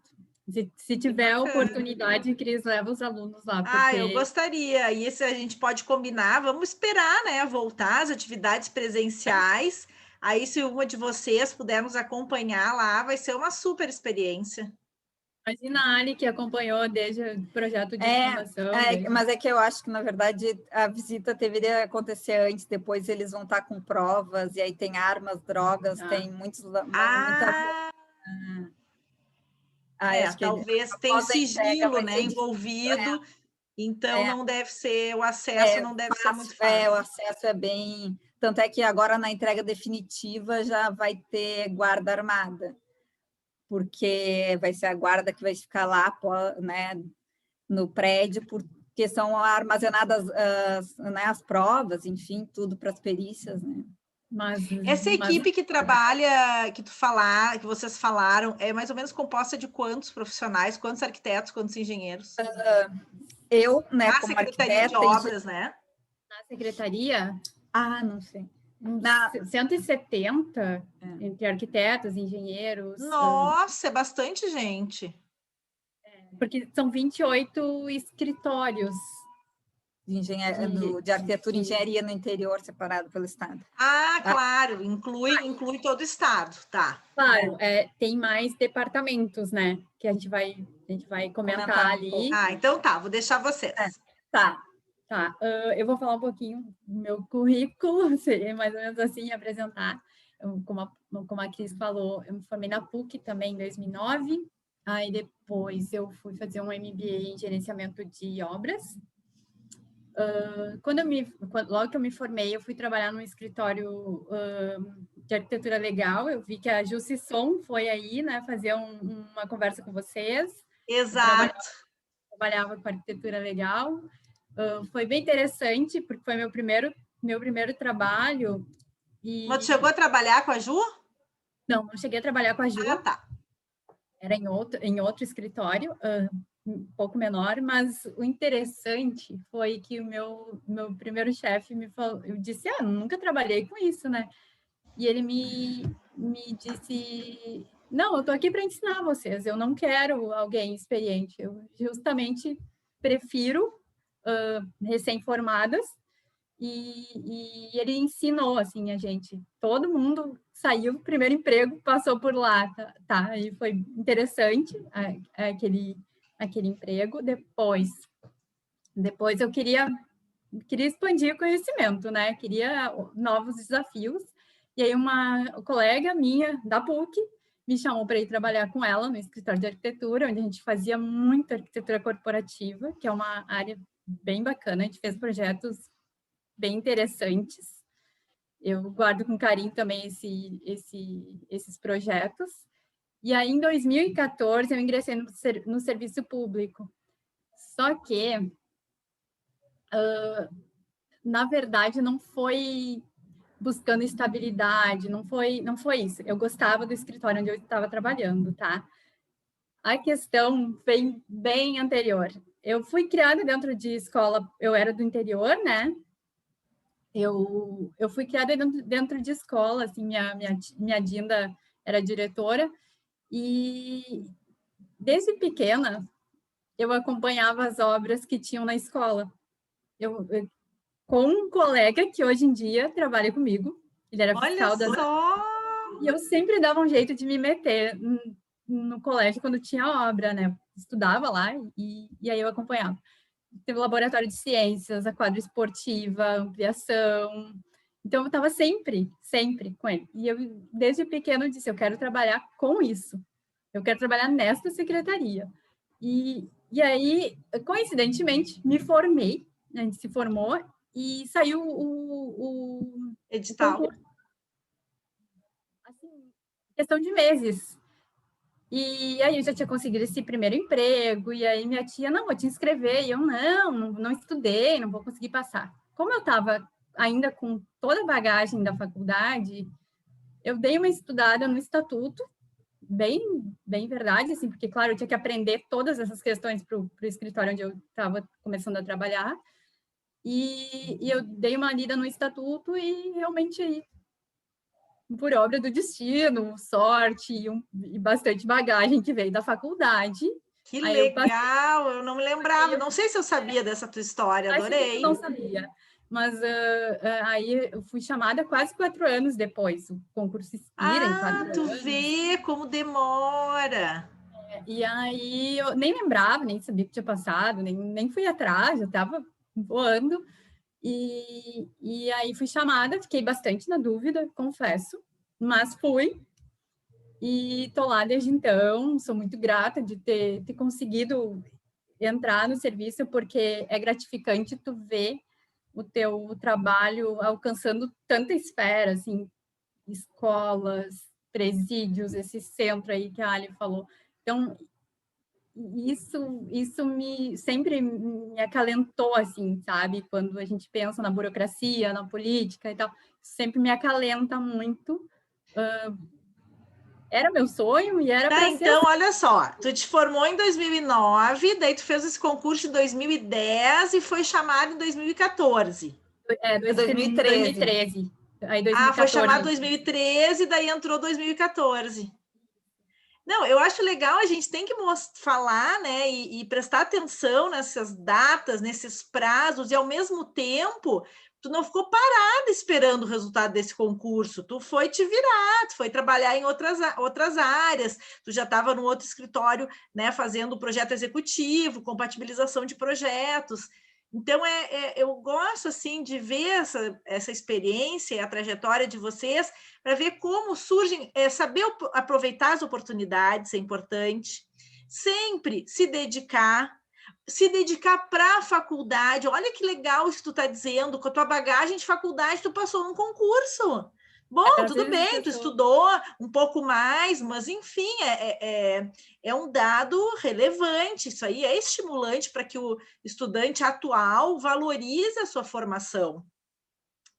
Se tiver a oportunidade, Cris, leva os alunos lá. Porque... eu gostaria. E se a gente pode combinar, vamos esperar, né, voltar às atividades presenciais. Aí, se uma de vocês puder nos acompanhar lá, vai ser uma super experiência. Imagina a Ali, que acompanhou desde o projeto de fundação. Mas é que eu acho que, na verdade, a visita deveria acontecer antes, depois eles vão estar com provas, e aí tem armas, drogas, tem muitos... talvez tenha sigilo, né, envolvido, então não deve ser, o acesso não deve ser muito fácil. O acesso é bem... Tanto é que agora, na entrega definitiva, já vai ter guarda armada, porque vai ser a guarda que vai ficar lá, né, no prédio, porque são armazenadas as provas, enfim, tudo para as perícias, né? Essa equipe que trabalha, que vocês falaram, é mais ou menos composta de quantos profissionais, quantos arquitetos, quantos engenheiros? Eu, né, na como Secretaria de Obras, né? Na Secretaria? Não sei. 170 entre arquitetos, engenheiros. Nossa, é bastante gente. Porque são 28 escritórios. De arquitetura e engenharia no interior, separado pelo Estado. Claro, inclui todo o Estado, tá. Claro, tem mais departamentos, né? Que a gente vai comentar ali. Então tá, vou deixar vocês. Tá. Eu vou falar um pouquinho do meu currículo, seria mais ou menos assim, apresentar. Como a Cris falou, eu me formei na PUC também em 2009, aí depois eu fui fazer um MBA em gerenciamento de obras. Logo que eu me formei, eu fui trabalhar num escritório de arquitetura legal, eu vi que a Ju Sisson foi aí, né, fazer uma conversa com vocês. Exato. Trabalhava com arquitetura legal. Foi bem interessante, porque foi meu primeiro trabalho. Mas tu chegou a trabalhar com a Ju? Não cheguei a trabalhar com a Ju. Tá. Era em outro escritório, um pouco menor, mas o interessante foi que o meu primeiro chefe me falou, eu disse, nunca trabalhei com isso, né? E ele me disse, não, eu tô aqui para ensinar vocês, eu não quero alguém experiente, eu justamente prefiro recém-formadas, e ele ensinou, assim, a gente. Todo mundo saiu do primeiro emprego, passou por lá, tá? E foi interessante aquele emprego. Depois eu queria expandir o conhecimento, né? Queria novos desafios. E aí uma colega minha da PUC me chamou para ir trabalhar com ela no escritório de arquitetura, onde a gente fazia muita arquitetura corporativa, que é uma área bem bacana. A gente fez projetos bem interessantes. Eu guardo com carinho também esses projetos. E aí, em 2014, eu ingressei no serviço público. Só que, na verdade, não foi buscando estabilidade, não foi isso. Eu gostava do escritório onde eu estava trabalhando, tá? A questão vem bem anterior. Eu fui criada dentro de escola, eu era do interior, né? Eu fui criada dentro de escola, assim, minha Dinda era diretora, e desde pequena eu acompanhava as obras que tinham na escola. Com um colega que hoje em dia trabalha comigo, ele era Olha fiscal só! e eu sempre dava um jeito de me meter no colégio quando tinha obra, né? Estudava lá e aí eu acompanhava. Teve o laboratório de ciências, a quadra esportiva, ampliação. Então, eu estava sempre com ele. E eu, desde pequeno, disse, eu quero trabalhar com isso. Eu quero trabalhar nesta secretaria. E aí, coincidentemente, me formei, a gente se formou, e saiu o Edital. concurso. Assim, questão de meses. E aí eu já tinha conseguido esse primeiro emprego, e aí minha tia, não, vou te inscrever, e eu, não estudei, não vou conseguir passar. Como eu estava ainda com toda a bagagem da faculdade, eu dei uma estudada no estatuto, bem verdade, assim, porque, claro, eu tinha que aprender todas essas questões para o escritório onde eu estava começando a trabalhar, e eu dei uma lida no estatuto e realmente por obra do destino, sorte e bastante bagagem que veio da faculdade. Que Aí eu passei, legal! Eu não me lembrava, não sei se eu sabia dessa tua história, acho que tu adorei. não sabia, mas aí eu fui chamada quase 4 anos depois. O concurso expira em 4 Tu anos. vê como demora. E aí eu nem lembrava, nem sabia que tinha passado, nem fui atrás, já estava voando. E aí fui chamada, fiquei bastante na dúvida, confesso, mas fui. E estou lá desde então, sou muito grata de ter conseguido entrar no serviço, porque é gratificante tu ver o teu trabalho alcançando tanta esfera, assim, escolas, presídios, esse centro aí que a Ali falou. Então, isso sempre me acalentou, assim, sabe? Quando a gente pensa na burocracia, na política e tal, sempre me acalenta muito. Era meu sonho e era Tá, para ser então, olha só, tu te formou em 2009, daí tu fez esse concurso em 2010 e foi chamado em 2014. É 2013. 2013. Aí Foi chamado em 2014. 2013, daí entrou 2014. Não, eu acho legal, a gente tem que falar, né, e prestar atenção nessas datas, nesses prazos, e ao mesmo tempo, tu não ficou parada esperando o resultado desse concurso, tu foi te virar, tu foi trabalhar em outras áreas, tu já estava num outro escritório, né, fazendo projeto executivo, compatibilização de projetos. Então, eu gosto, assim, de ver essa experiência e a trajetória de vocês, para ver como surgem, saber aproveitar as oportunidades é importante, sempre se dedicar para a faculdade. Olha que legal isso que tu está dizendo, com a tua bagagem de faculdade, tu passou num concurso. Bom, Às tudo vezes bem, tu estudou um pouco mais, mas enfim, é um dado relevante. Isso aí é estimulante para que o estudante atual valorize a sua formação.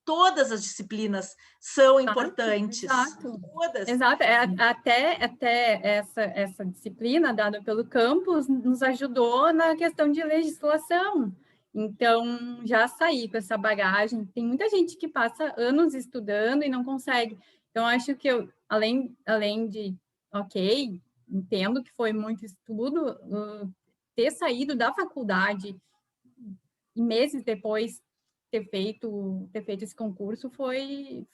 Todas as disciplinas são importantes. Exato. Todas. Exato. Até essa disciplina dada pelo campus nos ajudou na questão de legislação. Então, já saí com essa bagagem. Tem muita gente que passa anos estudando e não consegue. Então, acho que além de, ok, entendo que foi muito estudo, ter saído da faculdade e meses depois ter feito esse concurso foi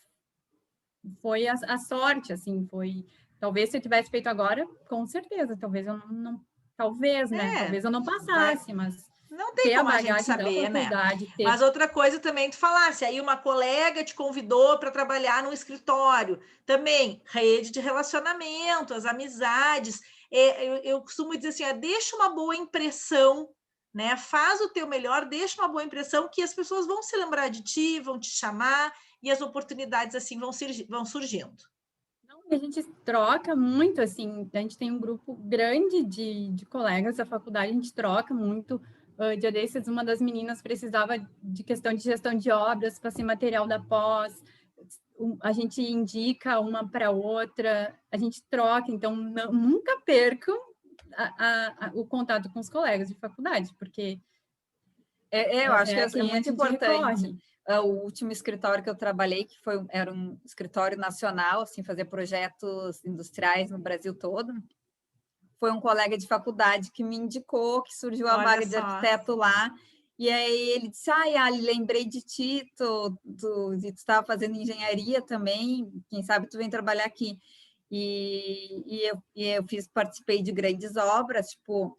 a sorte, assim, foi... Talvez se eu tivesse feito agora, com certeza, talvez eu não talvez, né? Talvez eu não passasse, mas não tem ter a como a gente bagagem da saber, né? faculdade, ter... Mas outra coisa também tu falasse, aí uma colega te convidou para trabalhar num escritório, também rede de relacionamento, as amizades, eu costumo dizer assim, deixa uma boa impressão, né? Faz o teu melhor, deixa uma boa impressão que as pessoas vão se lembrar de ti, vão te chamar e as oportunidades assim vão surgindo. A gente troca muito, assim, a gente tem um grupo grande de colegas da faculdade, a gente troca muito. Dia desses, uma das meninas precisava de questão de gestão de obras para ser material da pós, a gente indica uma para outra, a gente troca, então nunca percam o contato com os colegas de faculdade, porque eu acho que é quem muito a gente importante. recorre. o último escritório que eu trabalhei, era um escritório nacional, assim, fazer projetos industriais no Brasil todo, foi um colega de faculdade que me indicou que surgiu a Olha vaga de só. arquiteto lá. E aí ele disse, Ali, lembrei de ti, tu estava fazendo engenharia também, quem sabe tu vem trabalhar aqui. Eu participei de grandes obras, tipo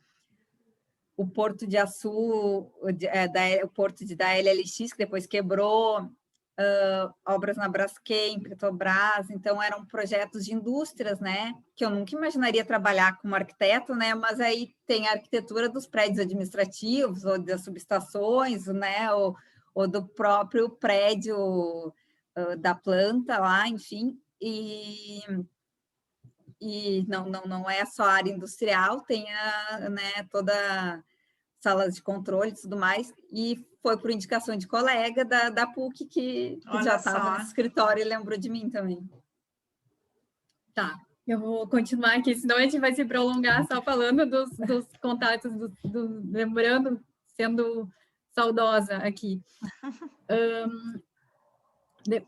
o Porto de Açu, o Porto da LLX, que depois quebrou, obras na Braskem, Petrobras, então eram projetos de indústrias, né? Que eu nunca imaginaria trabalhar como arquiteto, né? Mas aí tem a arquitetura dos prédios administrativos, ou das subestações, né? Ou do próprio prédio da planta lá, enfim. E não é só a área industrial, tem toda salas de controle e tudo mais, e foi por indicação de colega da PUC que já estava no escritório e lembrou de mim também. Tá, eu vou continuar aqui, senão a gente vai se prolongar só falando dos contatos, lembrando, sendo saudosa aqui.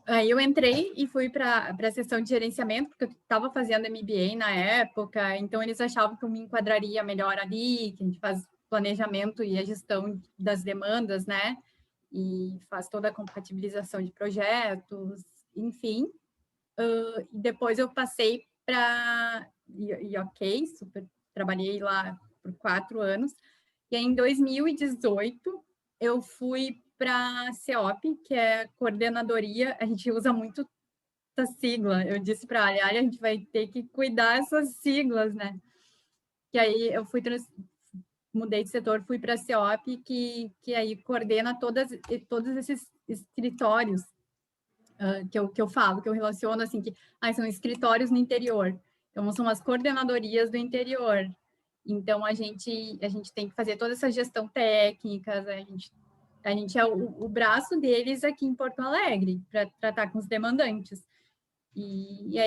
Aí eu entrei e fui para a sessão de gerenciamento, porque eu estava fazendo MBA na época, então eles achavam que eu me enquadraria melhor ali, que a gente faz planejamento e a gestão das demandas, né? E faz toda a compatibilização de projetos, enfim. E depois eu passei para IOK, trabalhei lá por 4 anos, e aí em 2018 eu fui para a CEOP, que é coordenadoria, a gente usa muito essa sigla, eu disse para a a gente vai ter que cuidar dessas siglas, né? Que aí eu mudei de setor, fui para a CEOP, que aí coordena todos esses escritórios que eu falo, que eu relaciono assim, que são escritórios no interior, então são as coordenadorias do interior. Então a gente tem que fazer toda essa gestão técnica, a gente é o braço deles aqui em Porto Alegre para tratar com os demandantes. E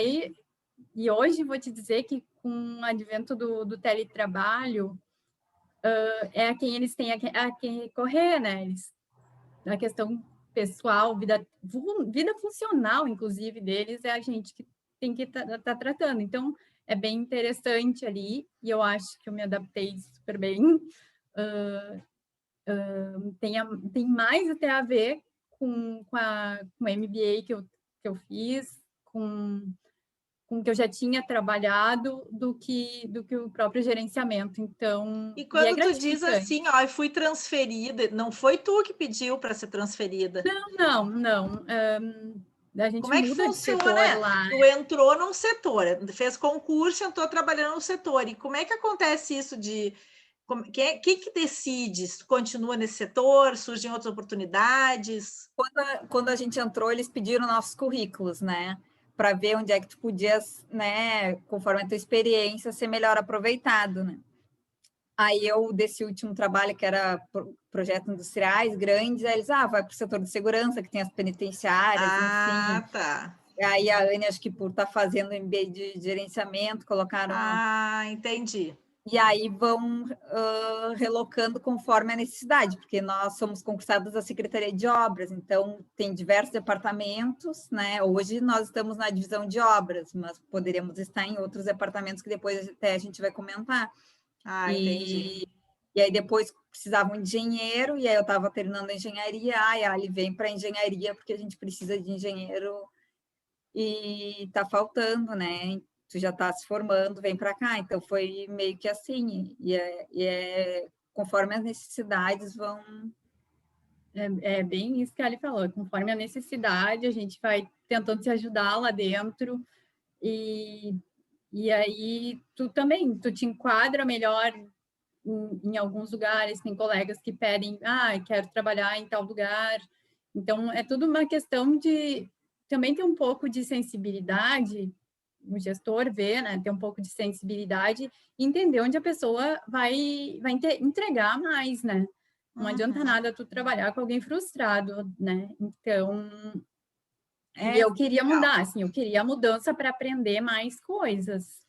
hoje vou te dizer que com o advento do teletrabalho é a quem eles têm a quem recorrer, né? A questão pessoal, vida funcional, inclusive, deles, é a gente que tem que tá tratando. Então, é bem interessante ali, e eu acho que eu me adaptei super bem. Tem mais até a ver com o MBA que eu fiz, com que eu já tinha trabalhado, do que o próprio gerenciamento. Então, e quando tu diz gratificante. assim, eu fui transferida, não foi tu que pediu para ser transferida? Não. A gente Como é que muda de funciona? setor lá. Tu entrou num setor, fez concurso, entrou trabalhando no setor. E como é que acontece isso de... Quem que decide? Se continua nesse setor? Surgem outras oportunidades? Quando a gente entrou, eles pediram nossos currículos, né? Para ver onde é que tu podias, né, conforme a tua experiência, ser melhor aproveitado, né? Aí eu, desse último trabalho, que era projetos industriais grandes, aí eles, vai para o setor de segurança, que tem as penitenciárias, enfim. Tá. Aí a Anne, acho que por estar fazendo MBA de gerenciamento, colocaram... entendi. E aí vão relocando conforme a necessidade, porque nós somos concursados da Secretaria de Obras, então tem diversos departamentos, né? Hoje nós estamos na divisão de obras, mas poderíamos estar em outros departamentos que depois até a gente vai comentar. Entendi. E aí depois precisavam de engenheiro, e aí eu estava terminando a engenharia, Ali vem para a engenharia, porque a gente precisa de engenheiro e está faltando, né? Tu já está se formando, vem para cá. Então, foi meio que assim, conforme as necessidades vão... É bem isso que a Ali falou, conforme a necessidade, a gente vai tentando se ajudar lá dentro, e aí tu te enquadra melhor em alguns lugares, tem colegas que pedem, quero trabalhar em tal lugar, então é tudo uma questão de também ter um pouco de sensibilidade, o gestor vê, né, ter um pouco de sensibilidade e entender onde a pessoa vai entregar mais, né? Não adianta nada tu trabalhar com alguém frustrado, né? Então, e eu queria mudar, assim, eu queria a mudança para aprender mais coisas.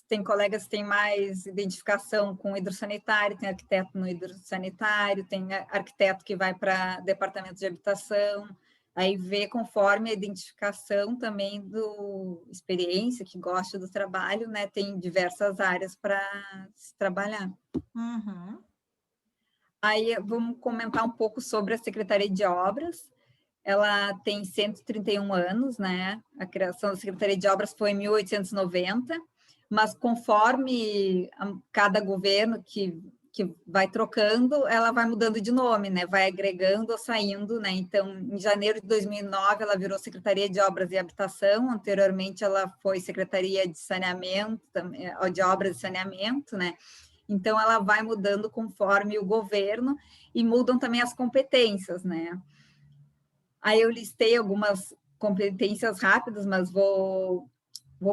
Tem colegas que têm mais identificação com hidrossanitário, tem arquiteto no hidrossanitário, tem arquiteto que vai para departamento de habitação, Aí vê conforme a identificação também do experiência, que gosta do trabalho, né? Tem diversas áreas para se trabalhar. Uhum. Aí vamos comentar um pouco sobre a Secretaria de Obras. Ela tem 131 anos, né? A criação da Secretaria de Obras foi em 1890, mas conforme cada governo que vai trocando, ela vai mudando de nome, né? Vai agregando ou saindo, né? Então, em janeiro de 2009, ela virou Secretaria de Obras e Habitação. Anteriormente, ela foi Secretaria de Saneamento, de Obras e Saneamento, né? Então, ela vai mudando conforme o governo e mudam também as competências, né? Aí eu listei algumas competências rápidas, mas vou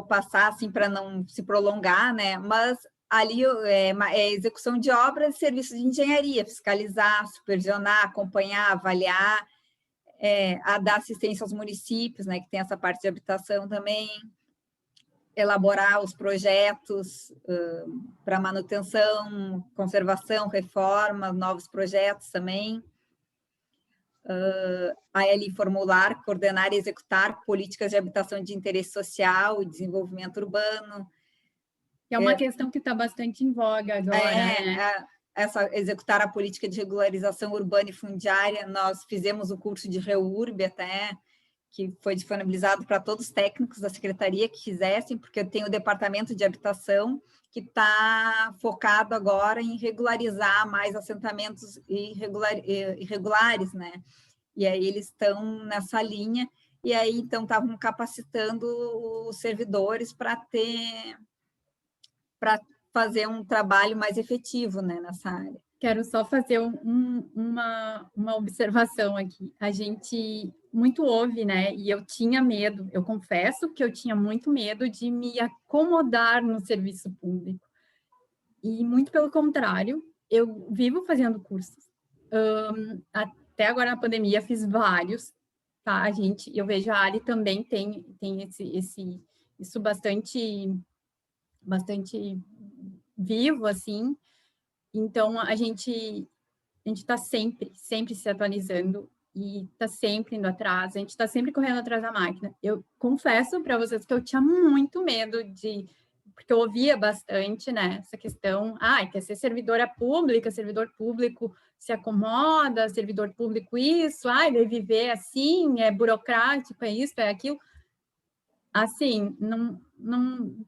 passar assim para não se prolongar, né? Mas ali é execução de obras e serviços de engenharia, fiscalizar, supervisionar, acompanhar, avaliar, a dar assistência aos municípios, né? Que tem essa parte de habitação também, elaborar os projetos para manutenção, conservação, reforma, novos projetos também. Aí ali formular, coordenar e executar políticas de habitação de interesse social e desenvolvimento urbano. Que é uma questão que está bastante em voga agora, né? Executar a política de regularização urbana e fundiária. Nós fizemos o curso de REURB até, que foi disponibilizado para todos os técnicos da secretaria que quisessem, porque eu tenho o departamento de habitação que está focado agora em regularizar mais assentamentos irregulares, né? E aí eles estão nessa linha, e aí então estavam capacitando os servidores para fazer um trabalho mais efetivo, né, nessa área. Quero só fazer uma observação aqui. A gente muito ouve, né? E eu tinha medo, eu confesso que eu tinha muito medo de me acomodar no serviço público. E muito pelo contrário, eu vivo fazendo cursos. Até agora na pandemia fiz vários, tá, gente? Eu vejo a Ali também tem isso bastante vivo, assim. Então, a gente está sempre se atualizando e está sempre indo atrás, a gente está sempre correndo atrás da máquina. Eu confesso para vocês que eu tinha muito medo porque eu ouvia bastante, né, essa questão, quer ser servidora pública, servidor público se acomoda, servidor público isso, deve viver assim, é burocrático, é isso, é aquilo. Assim,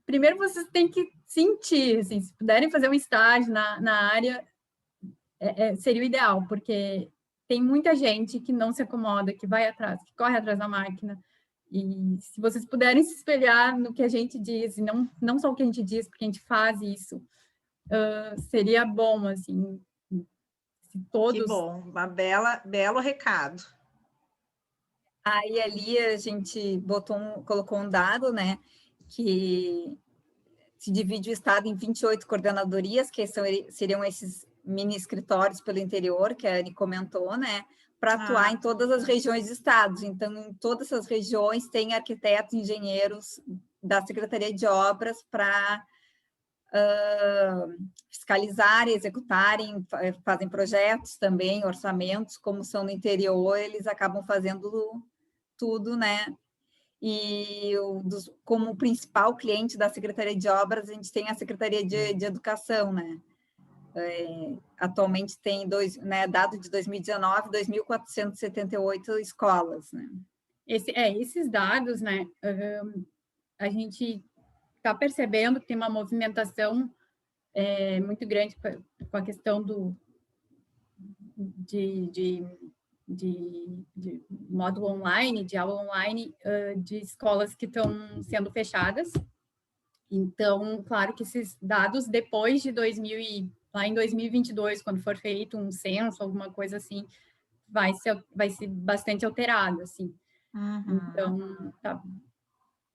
primeiro vocês têm que sentir, assim, se puderem fazer um estágio na área, seria o ideal, porque tem muita gente que não se acomoda, que vai atrás, que corre atrás da máquina, e se vocês puderem se espelhar no que a gente diz, e não só o que a gente diz, porque a gente faz isso, seria bom, assim, se todos... Que bom, belo recado. Aí ali a gente colocou um dado, né, que se divide o estado em 28 coordenadorias, que seriam esses mini escritórios pelo interior, que a Anne comentou, né, para atuar em todas as regiões do estado. Então, em todas essas regiões tem arquitetos, engenheiros da Secretaria de Obras para fiscalizar, executarem, fazem projetos também, orçamentos, como são no interior, eles acabam fazendo tudo, né? E como principal cliente da Secretaria de Obras, a gente tem a Secretaria de Educação, né? Atualmente tem dado de 2019, 2.478 escolas, né? Esses dados, né? A gente está percebendo que tem uma movimentação muito grande com a questão de módulo online, de aula online, de escolas que estão sendo fechadas. Então, claro que esses dados, depois de lá em 2022, quando for feito um censo, alguma coisa assim, vai ser bastante alterado, assim. Uhum. Então, tá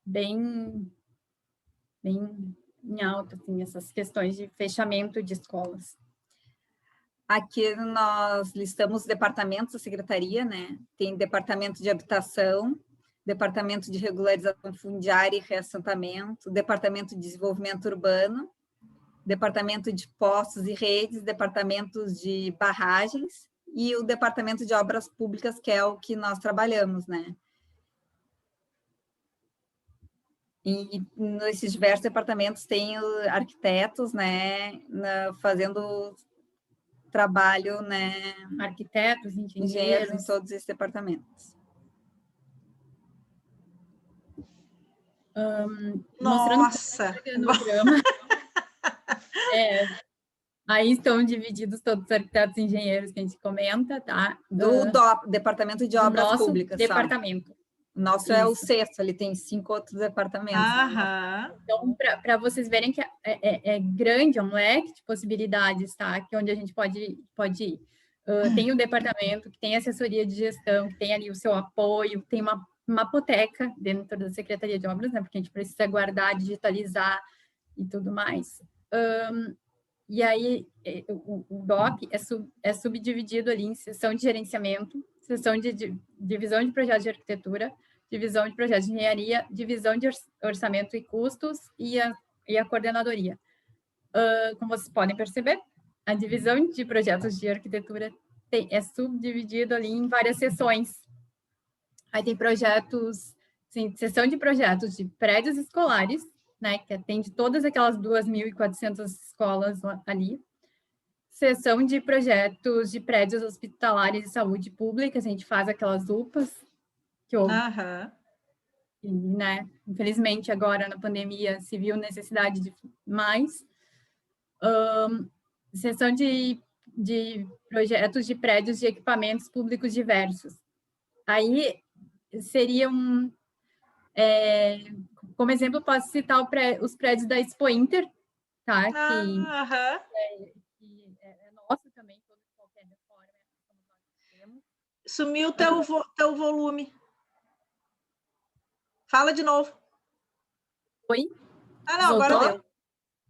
bem em alta, assim, essas questões de fechamento de escolas. Aqui nós listamos departamentos da secretaria, né? Tem departamento de habitação, departamento de regularização fundiária e reassentamento, departamento de desenvolvimento urbano, departamento de postos e redes, departamentos de barragens e o Departamento de Obras Públicas, que é o que nós trabalhamos, né? E nesses diversos departamentos tem arquitetos, né, fazendo trabalho, né? Arquitetos, Engenheiros engenheiros. em todos esses departamentos. Mostrando Nossa! o organograma. Aí estão divididos todos os arquitetos e engenheiros que a gente comenta, tá? Do Departamento de Do Obras nosso Públicas. departamento. O nosso é o 6º, ele tem 5 outros departamentos. Aham. Então, para vocês verem que é grande, é um leque de possibilidades, tá? Que onde a gente pode ir. Tem o departamento que tem assessoria de gestão, que tem ali o seu apoio, tem uma mapoteca dentro da Secretaria de Obras, né? Porque a gente precisa guardar, digitalizar e tudo mais. E aí, o DOP é subdividido ali em seção de gerenciamento, seção de divisão de projetos de arquitetura, divisão de projetos de engenharia, divisão de orçamento e custos e a coordenadoria. Como vocês podem perceber, a divisão de projetos de arquitetura é subdividido ali em várias seções. Aí tem projetos, sim, seção de projetos de prédios escolares, né, que atende todas aquelas 2.400 escolas ali. Seção de projetos de prédios hospitalares de saúde pública, a gente faz aquelas UPAs, que né, infelizmente agora na pandemia se viu necessidade de mais. Seção de projetos de prédios de equipamentos públicos diversos. Aí seriam, como exemplo, posso citar os prédios da Expo Inter, tá? Que é nosso também, toda qualquer reforma. Sumiu o teu volume. Fala de novo. Oi? Não, voltou? agora deu.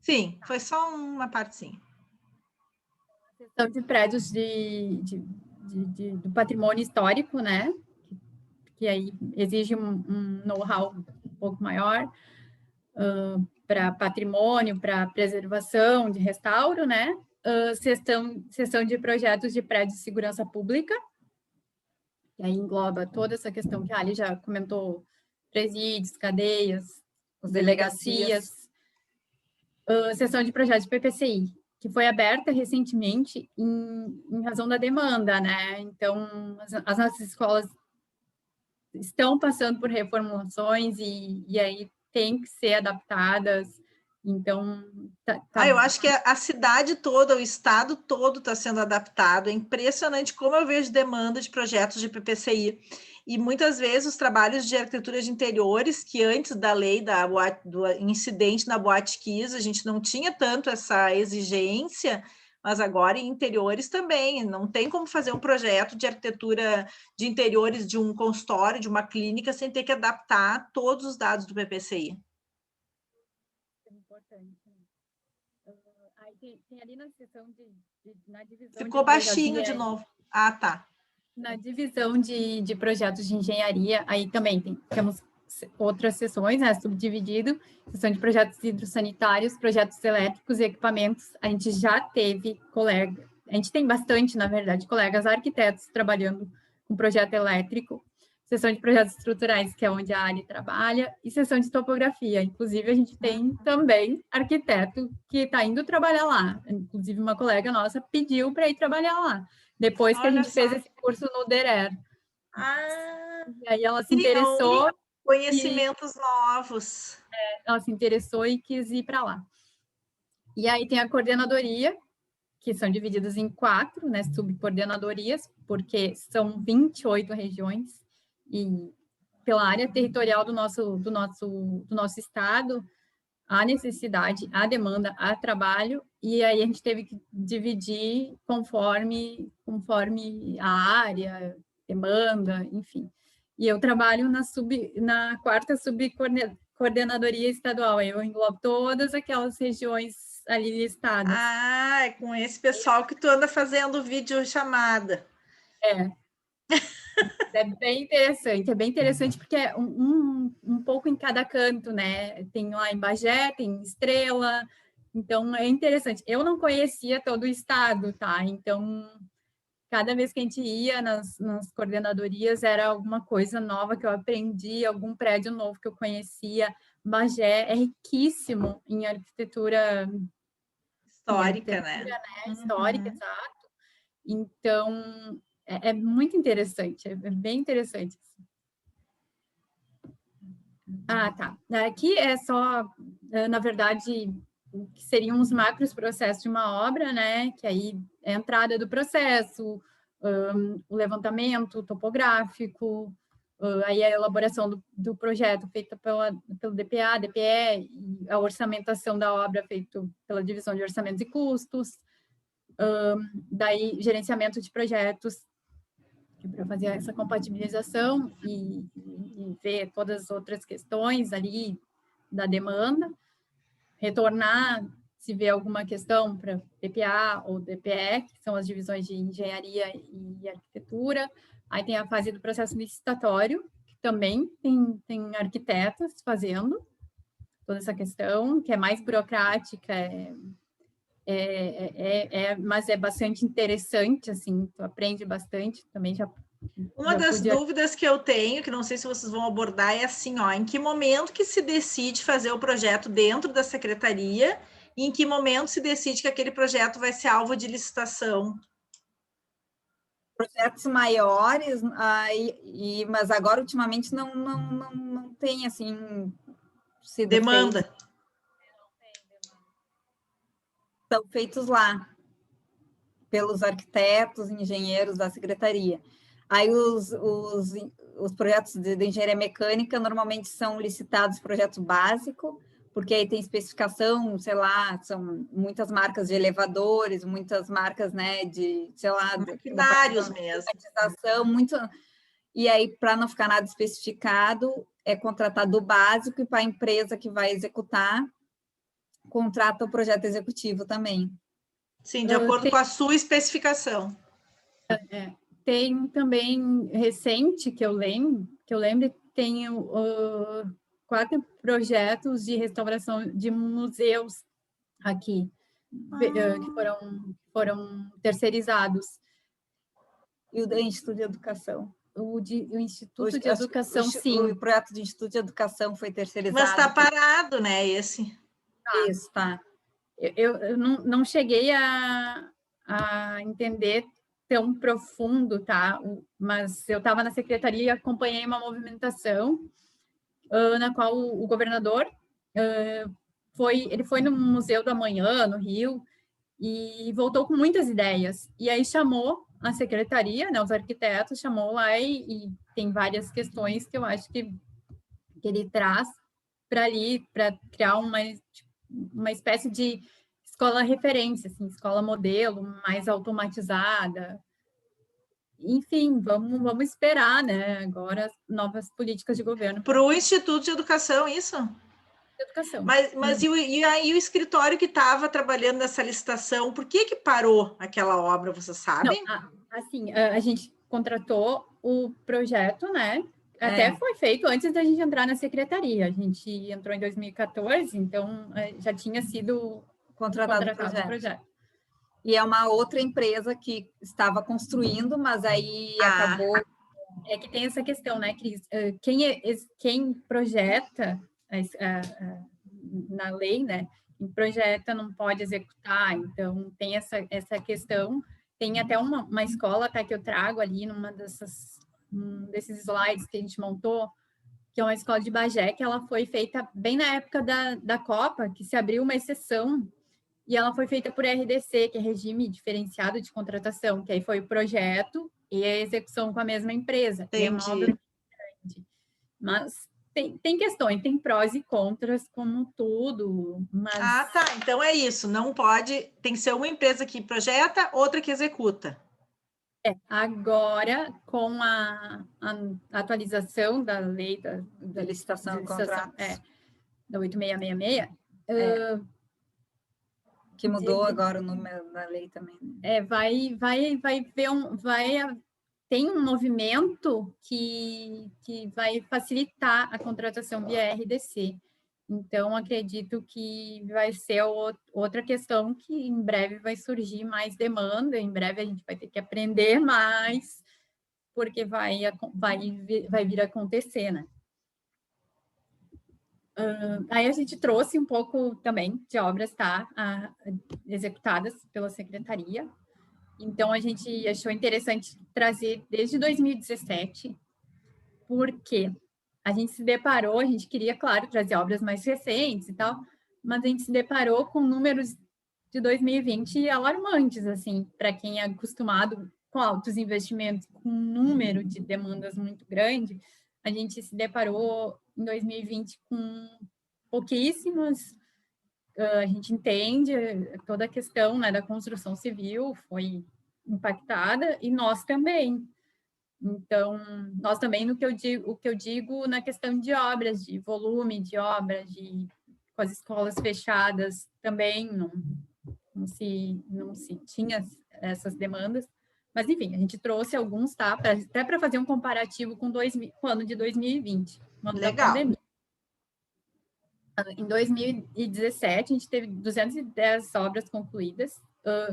Sim, foi só uma partezinha. Seção de prédios do patrimônio histórico, né? Que aí exige um know-how um pouco maior para patrimônio, para preservação, de restauro, né? Seção de projetos de prédios de segurança pública, que aí engloba toda essa questão que a Ali já comentou, presídios, cadeias, As delegacias. Seção de projetos de PPCI, que foi aberta recentemente em razão da demanda, né? Então, as nossas escolas estão passando por reformulações e aí tem que ser adaptadas. Então, eu acho que a cidade toda, o estado todo está sendo adaptado. É impressionante como eu vejo demanda de projetos de PPCI. E muitas vezes os trabalhos de arquitetura de interiores, que antes da lei do incidente na Boate Kiss, a gente não tinha tanto essa exigência, mas agora em interiores também. Não tem como fazer um projeto de arquitetura de interiores de um consultório, de uma clínica, sem ter que adaptar todos os dados do PPCI. É importante. Aí tem ali na seção na divisão. Ficou baixinho de novo. Ah, tá. Na divisão de projetos de engenharia, aí também temos outras seções, né, subdividido, seção de projetos hidrossanitários, projetos elétricos e equipamentos. A gente já teve a gente tem bastante, na verdade, colegas arquitetos trabalhando com projeto elétrico, seção de projetos estruturais, que é onde a Ali trabalha, e seção de topografia. Inclusive, a gente tem também arquiteto que está indo trabalhar lá. Inclusive, uma colega nossa pediu para ir trabalhar lá, depois que a gente fez esse curso no DERER. E aí ela se interessou. Conhecimentos novos. Ela se interessou e quis ir para lá. E aí tem a coordenadoria, que são divididas em 4, né, subcoordenadorias, porque são 28 regiões, e pela área territorial do nosso estado, há necessidade, há demanda, há trabalho, e aí a gente teve que dividir conforme a área, demanda, enfim. E eu trabalho na 4ª subcoordenadoria estadual, eu englobo todas aquelas regiões ali listadas. É com esse pessoal que tu anda fazendo videochamada. É bem interessante porque é um pouco em cada canto, né? Tem lá em Bagé, tem Estrela, então é interessante. Eu não conhecia todo o estado, tá? Então, cada vez que a gente ia nas coordenadorias, era alguma coisa nova que eu aprendi, algum prédio novo que eu conhecia. Bagé é riquíssimo em arquitetura Histórica, né? Histórica, exato. Então, é muito interessante, é bem interessante. Ah, tá. Aqui é só, na verdade, que seriam os macros processos de uma obra, né? Que aí é a entrada do processo, o levantamento topográfico, aí a elaboração do projeto feita pelo DPA, DPE, e a orçamentação da obra feita pela divisão de orçamentos e custos, daí gerenciamento de projetos para fazer essa compatibilização e ver todas as outras questões ali da demanda, retornar se vê alguma questão para DPA ou DPE, que são as divisões de engenharia e arquitetura. Aí tem a fase do processo licitatório, que também tem arquitetas fazendo toda essa questão, que é mais burocrática, mas é bastante interessante, assim, tu aprende bastante, também já... Uma das dúvidas que eu tenho, que não sei se vocês vão abordar, é assim, ó, em que momento que se decide fazer o projeto dentro da secretaria e em que momento se decide que aquele projeto vai ser alvo de licitação? Projetos maiores, mas agora ultimamente não tem, assim, sido demanda. São feitos lá, pelos arquitetos, engenheiros da secretaria. Aí os projetos de engenharia mecânica normalmente são licitados projeto básico, porque aí tem especificação, sei lá, são muitas marcas de elevadores, muitas marcas, né, de, sei lá... Maquinários mesmo. Muito... E aí, para não ficar nada especificado, é contratado o básico e para a empresa que vai executar, contrata o projeto executivo também. Sim, de acordo com a sua especificação. Tem também, recente, que eu lembro, tem 4 projetos de restauração de museus aqui, que foram terceirizados. E o do Instituto de Educação? O Instituto de Educação, sim. O projeto de Instituto de Educação foi terceirizado. Mas está parado, né, esse? Isso, tá. Eu não cheguei a entender tão profundo, tá? Mas eu estava na secretaria e acompanhei uma movimentação na qual o governador ele foi no Museu do Amanhã, no Rio, e voltou com muitas ideias. E aí chamou a secretaria, né, os arquitetos, chamou lá e tem várias questões que eu acho que ele traz para criar uma espécie de escola referência, assim, escola modelo, mais automatizada. Enfim, vamos esperar, né? Agora novas políticas de governo. Para o Instituto de Educação, isso? Educação. Mas e aí o escritório que estava trabalhando nessa licitação, por que parou aquela obra, você sabe? Não, assim, a gente contratou o projeto, né? Até foi feito antes da gente entrar na secretaria. A gente entrou em 2014, então já tinha sido contratado o projeto. E é uma outra empresa que estava construindo, mas aí acabou... É que tem essa questão, né, Cris? Quem projeta na lei, né? Quem projeta não pode executar, então tem essa questão. Tem até uma escola, tá, que eu trago ali desses slides que a gente montou, que é uma escola de Bagé, que ela foi feita bem na época da Copa, que se abriu uma exceção, e ela foi feita por RDC, que é Regime Diferenciado de Contratação, que aí foi o projeto e a execução com a mesma empresa. Entendi. É uma obra grande. Mas tem questões, tem prós e contras, como tudo. Mas... tá. Então é isso. Não pode... Tem que ser uma empresa que projeta, outra que executa. Agora, com a atualização da lei da licitação de contratos, da 8666, que mudou agora o número da lei também. Tem um movimento que vai facilitar a contratação via RDC. Então, acredito que vai ser outra questão que em breve vai surgir mais demanda, em breve a gente vai ter que aprender mais, porque vai vir a acontecer, né? Aí a gente trouxe um pouco também de obras, tá, executadas pela secretaria. Então, a gente achou interessante trazer desde 2017, porque a gente se deparou, a gente queria, claro, trazer obras mais recentes e tal, mas a gente se deparou com números de 2020 alarmantes, assim, para quem é acostumado com altos investimentos, com um número de demandas muito grande, a gente se deparou em 2020 com pouquíssimas. A gente entende toda a questão, né, da construção civil foi impactada, e nós também. Então, nós também, o que eu digo na questão de obras, de volume de obras, com as escolas fechadas, também não se tinha essas demandas. Mas, enfim, a gente trouxe alguns, tá? Até para fazer um comparativo com o ano de 2020, o ano da pandemia. Em 2017, a gente teve 210 obras concluídas,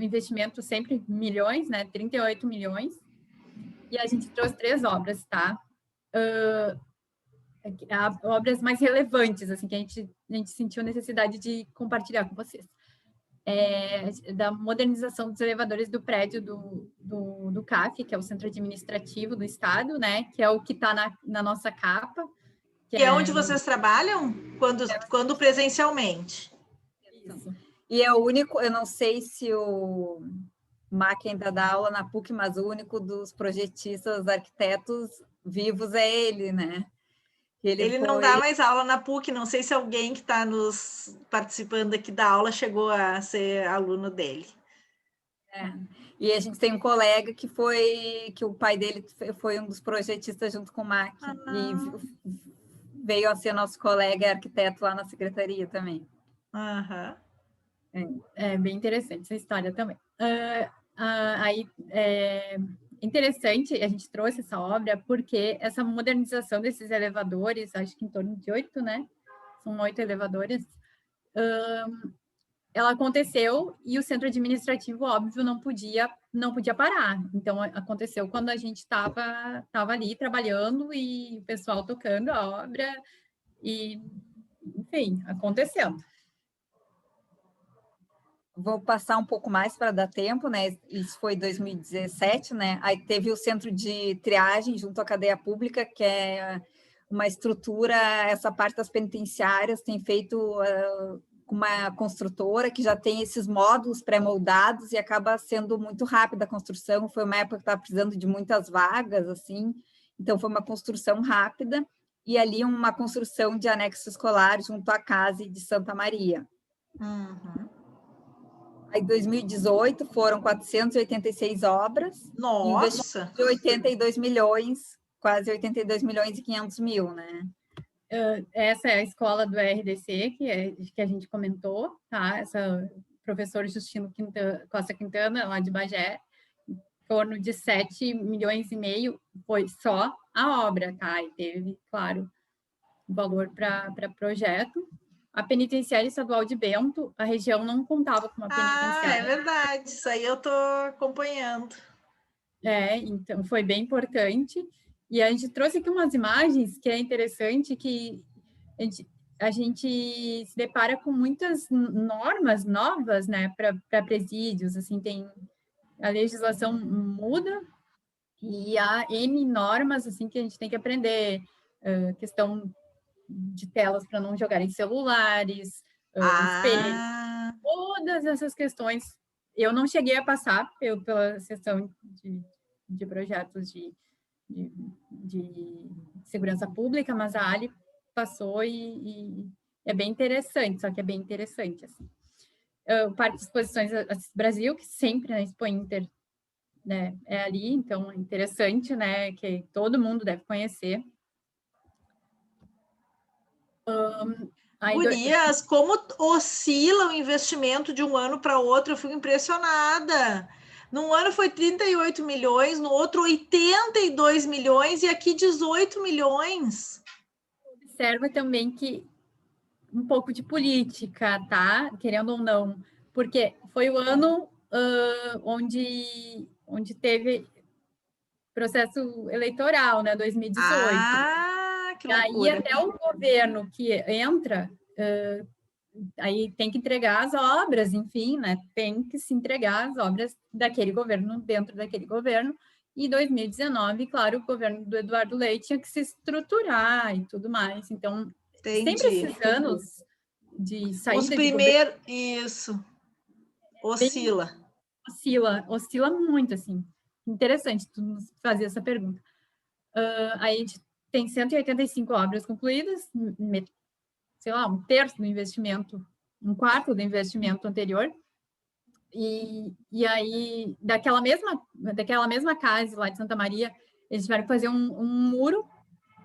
investimento sempre milhões, né? 38 milhões. E a gente trouxe 3 obras, tá? Obras mais relevantes, assim, que a gente sentiu necessidade de compartilhar com vocês. Da modernização dos elevadores do prédio do CAF, que é o Centro Administrativo do Estado, né? Que é o que está na nossa capa. Que é onde vocês trabalham? Quando presencialmente? Isso. E é o único, eu não sei se o Mac ainda dá aula na PUC, mas o único dos projetistas, arquitetos vivos é ele, né? Ele não dá mais aula na PUC, não sei se alguém que está nos participando aqui da aula chegou a ser aluno dele. E a gente tem um colega que o pai dele foi um dos projetistas junto com o Mac, e veio a ser nosso colega arquiteto lá na secretaria também. É bem interessante essa história também. Aí, interessante, a gente trouxe essa obra porque essa modernização desses elevadores, acho que em torno de 8, né? São 8 elevadores. Ela aconteceu e o centro administrativo, óbvio, não podia parar. Então, aconteceu quando a gente estava ali trabalhando e o pessoal tocando a obra e, enfim, aconteceu. Vou passar um pouco mais para dar tempo, né? Isso foi 2017, né? Aí teve o centro de triagem junto à cadeia pública, que é uma estrutura, essa parte das penitenciárias tem feito com uma construtora que já tem esses módulos pré-moldados e acaba sendo muito rápida a construção. Foi uma época que estava precisando de muitas vagas, assim, então foi uma construção rápida, e ali uma construção de anexo escolar junto à Casa de Santa Maria. Aí, em 2018, foram 486 obras. Nossa! De 82 milhões, quase 82 milhões e 500 mil, né? Essa é a escola do RDC, que a gente comentou, tá? Essa professor Justino Costa Quintana, lá de Bagé, em torno de 7 milhões e meio, foi só a obra, tá? E teve, claro, valor para projeto. A penitenciária estadual de Bento, a região não contava com uma penitenciária. É verdade, isso aí eu estou acompanhando. Então foi bem importante. E a gente trouxe aqui umas imagens que é interessante, que a gente se depara com muitas normas novas, né, para presídios, assim, a legislação muda e há N normas, assim, que a gente tem que aprender, questão de telas para não jogarem celulares, espelhos, todas essas questões. Eu não cheguei a passar pela sessão de projetos de segurança pública, mas a Ali passou e é bem interessante, só que é bem interessante, assim. O Parque de Exposições Assis Brasil, que sempre na Expo Inter, né, é ali, então é interessante, né, que todo mundo deve conhecer. Gurias, como oscila o investimento de um ano para outro, eu fico impressionada. Num ano foi 38 milhões, no outro 82 milhões e aqui 18 milhões. Observa também que um pouco de política, tá? Querendo ou não, porque foi o ano onde teve processo eleitoral, né, 2018. Ah, que E aí loucura. até o governo que entra, aí tem que entregar as obras, enfim, né? Tem que se entregar as obras daquele governo dentro daquele governo. E 2019, claro, o governo do Eduardo Leite tinha que se estruturar e tudo mais. Então, sempre Entendi. esses anos de Os saída de governo primeiros, isso, bem oscila. oscila muito, assim. Interessante tu nos fazer essa pergunta. Aí a gente tem 185 obras concluídas, sei lá, um terço do investimento, um quarto do investimento anterior. E aí, daquela mesma casa lá de Santa Maria, eles tiveram que fazer um muro,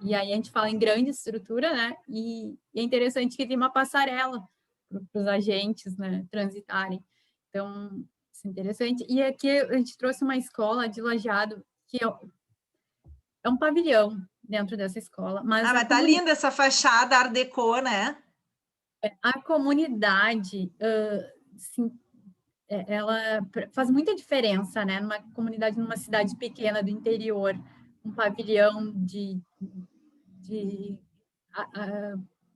e aí a gente fala em grande estrutura, né? E é interessante que tem uma passarela para os agentes, né, transitarem. Então, isso é interessante. E aqui a gente trouxe uma escola de Lajeado, que é um pavilhão dentro dessa escola, mas Ah, mas tá linda essa fachada Art Deco, né? a comunidade, sim, ela faz muita diferença, né? Numa comunidade, numa cidade pequena do interior, um pavilhão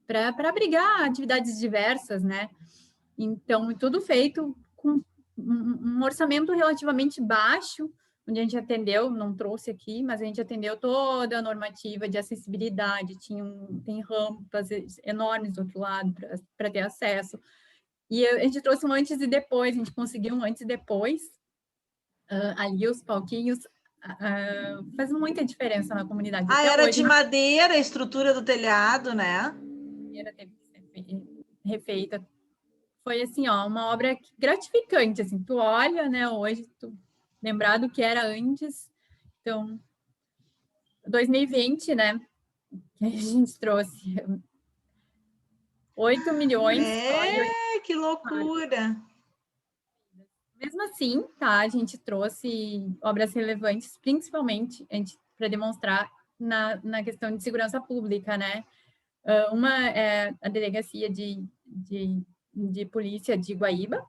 para abrigar atividades diversas, né? Então, tudo feito com um orçamento relativamente baixo, onde a gente atendeu, não trouxe aqui, mas a gente atendeu toda a normativa de acessibilidade, tem rampas enormes do outro lado para ter acesso. E a gente trouxe um antes e depois, a gente conseguiu um antes e depois, ali os palquinhos, faz muita diferença na comunidade. Ah, Até era hoje, de madeira a estrutura do telhado, né? madeira teve que ser refeita. Foi assim, ó, uma obra gratificante, assim, tu olha, né, hoje, tu lembrar do que era antes. Então, 2020, né, que a gente trouxe 8 milhões só de Que loucura. Mesmo assim, tá, a gente trouxe obras relevantes, principalmente para demonstrar na questão de segurança pública, né? Uma é a delegacia de polícia de Guaíba,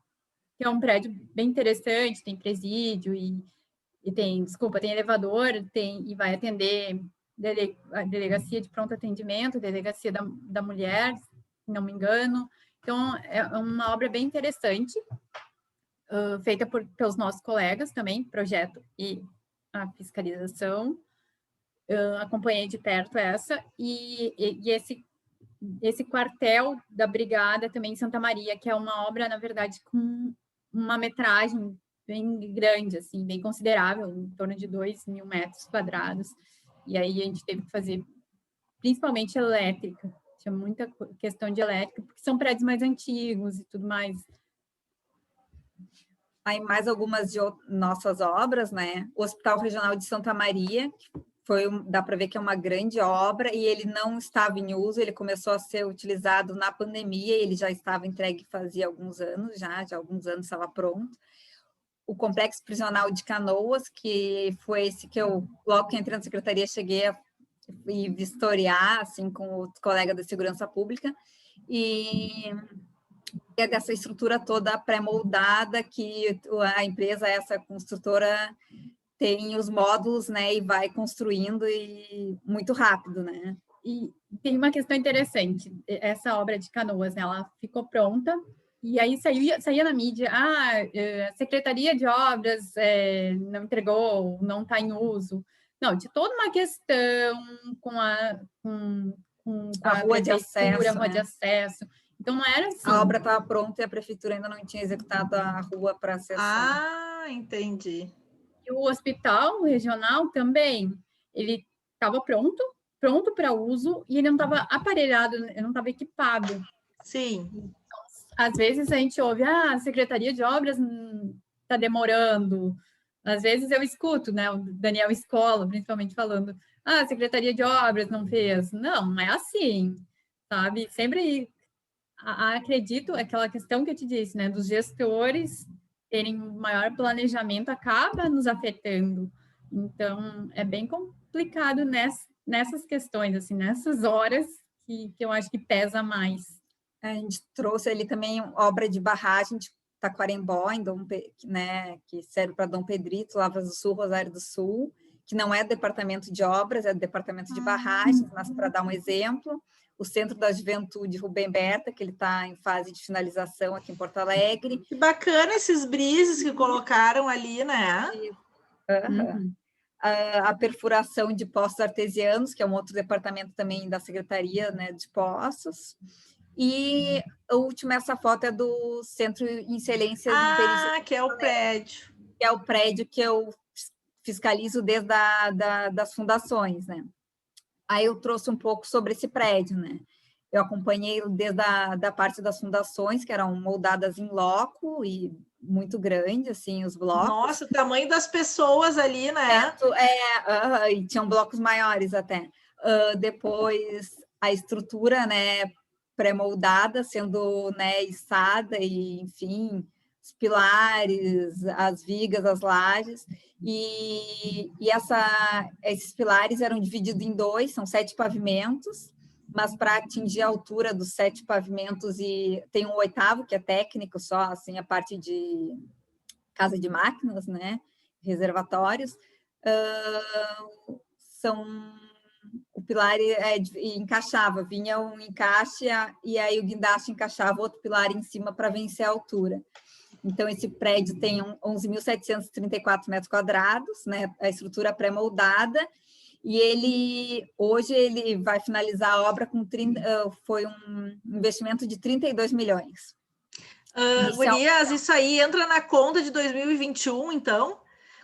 que é um prédio bem interessante, tem presídio e tem, desculpa, tem elevador, e vai atender a delegacia de pronto atendimento, delegacia da mulher, se não me engano. Então, é uma obra bem interessante, feita pelos nossos colegas também, projeto e a fiscalização. Acompanhei de perto essa, e esse quartel da brigada também em Santa Maria, que é uma obra, na verdade, com uma metragem bem grande, assim, bem considerável, em torno de 2.000 metros quadrados. E aí a gente teve que fazer, principalmente elétrica, tinha muita questão de elétrica, porque são prédios mais antigos e tudo mais. Aí mais algumas de nossas obras, né? O Hospital Regional de Santa Maria, dá para ver que é uma grande obra e ele não estava em uso, ele começou a ser utilizado na pandemia, ele já estava entregue fazia alguns anos, já alguns anos estava pronto. O Complexo Prisional de Canoas, que foi esse que eu, logo que entrei na secretaria, cheguei a vistoriar, assim, com os colegas da Segurança Pública, e é dessa estrutura toda pré-moldada que a empresa, essa construtora, tem os módulos, né, e vai construindo e muito rápido, né? E tem uma questão interessante, essa obra de Canoas, né, ela ficou pronta, e aí saía na mídia, a Secretaria de Obras não entregou, não está em uso. Não, de toda uma questão com A rua de acesso, rua de acesso. Então, não era assim. A obra estava pronta e a prefeitura ainda não tinha executado a rua para acessar. Ah, entendi. E o hospital regional também, ele estava pronto para uso, e ele não estava aparelhado, ele não estava equipado. Sim. Então, às vezes a gente ouve, a Secretaria de Obras está demorando. Às vezes eu escuto, né, o Daniel Escola, principalmente, falando, a Secretaria de Obras não fez. Não é assim, sabe? Sempre acredito, aquela questão que eu te disse, né, dos gestores terem maior planejamento acaba nos afetando. Então, é bem complicado nessas questões, assim, nessas horas que eu acho que pesa mais. A gente trouxe ali também obra de barragem de Taquarembó, né, que serve para Dom Pedrito, Lavras do Sul, Rosário do Sul, que não é do departamento de obras, é do departamento de barragens, mas para dar um exemplo, o Centro da Juventude Rubem Berta, que ele está em fase de finalização aqui em Porto Alegre. Que bacana esses brises que colocaram ali, né? Uhum. A perfuração de poços artesianos, que é um outro departamento também da Secretaria, né, de Poços. E a última, essa foto é do Centro em Excelências em Perícia. Que é o prédio. Que é o prédio que eu fiscalizo desde das fundações, né? Aí eu trouxe um pouco sobre esse prédio, né? Eu acompanhei desde da parte das fundações, que eram moldadas em loco e muito grande, assim, os blocos. Nossa, o tamanho das pessoas ali, né? E tinham blocos maiores até. Depois, a estrutura, né, pré-moldada, sendo, né, içada e, enfim, os pilares, as vigas, as lajes. E esses pilares eram divididos em 2, são 7 pavimentos, mas para atingir a altura dos 7 pavimentos, e tem um 8º, que é técnico só, assim, a parte de casa de máquinas, né, reservatórios, o pilar encaixava, vinha um encaixe e aí o guindaste encaixava outro pilar em cima para vencer a altura. Então, esse prédio tem 11.734 metros quadrados, né, a estrutura pré-moldada, e hoje ele vai finalizar a obra com foi um investimento de 32 milhões. Gurias, isso aí entra na conta de 2021, então?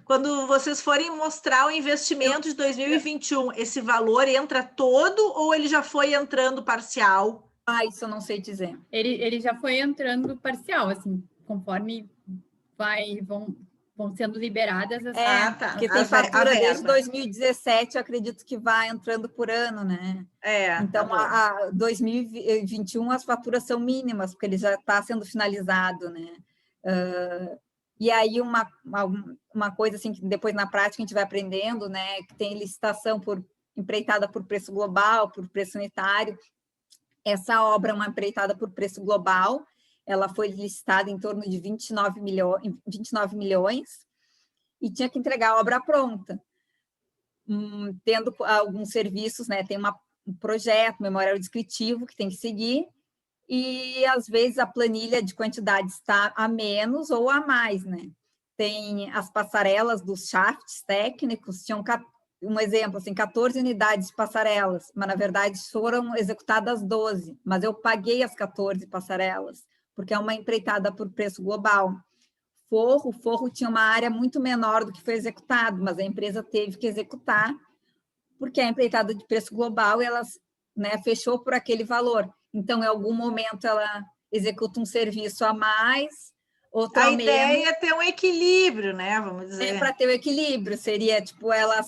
Quando vocês forem mostrar o investimento de 2021, esse valor entra todo ou ele já foi entrando parcial? Isso eu não sei dizer. Ele já foi entrando parcial, assim, conforme vão sendo liberadas as... Porque tem fatura desde 2017, eu acredito que vai entrando por ano, né? Então, a 2021 as faturas são mínimas, porque ele já está sendo finalizado, né? E aí, uma coisa assim, que depois na prática a gente vai aprendendo, né? Que tem licitação empreitada por preço global, por preço unitário. Essa obra é uma empreitada por preço global, ela foi licitada em torno de 29 milhões e tinha que entregar a obra pronta, tendo alguns serviços, né? Tem um projeto, memorial descritivo que tem que seguir, e às vezes a planilha de quantidade está a menos ou a mais, né? Tem as passarelas dos shafts técnicos, tinham um exemplo, assim, 14 unidades de passarelas, mas na verdade foram executadas 12, mas eu paguei as 14 passarelas, porque é uma empreitada por preço global. O forro tinha uma área muito menor do que foi executado, mas a empresa teve que executar, porque é empreitada de preço global e ela, né, fechou por aquele valor. Então, em algum momento, ela executa um serviço a mais, outro a menos. A ideia é ter um equilíbrio, né? Vamos dizer. Para ter o equilíbrio, seria, tipo, ela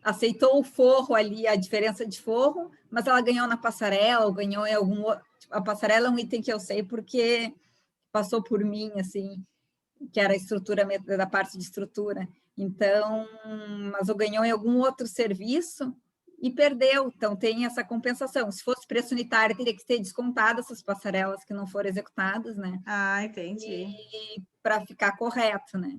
aceitou o forro ali, a diferença de forro, mas ela ganhou na passarela, ou ganhou em algum outro. A passarela é um item que eu sei porque passou por mim, assim, que era a estrutura da parte de estrutura. Então, mas eu ganhou em algum outro serviço e perdeu. Então, tem essa compensação. Se fosse preço unitário, teria que ter descontado essas passarelas que não foram executadas, né? Entendi. E para ficar correto, né?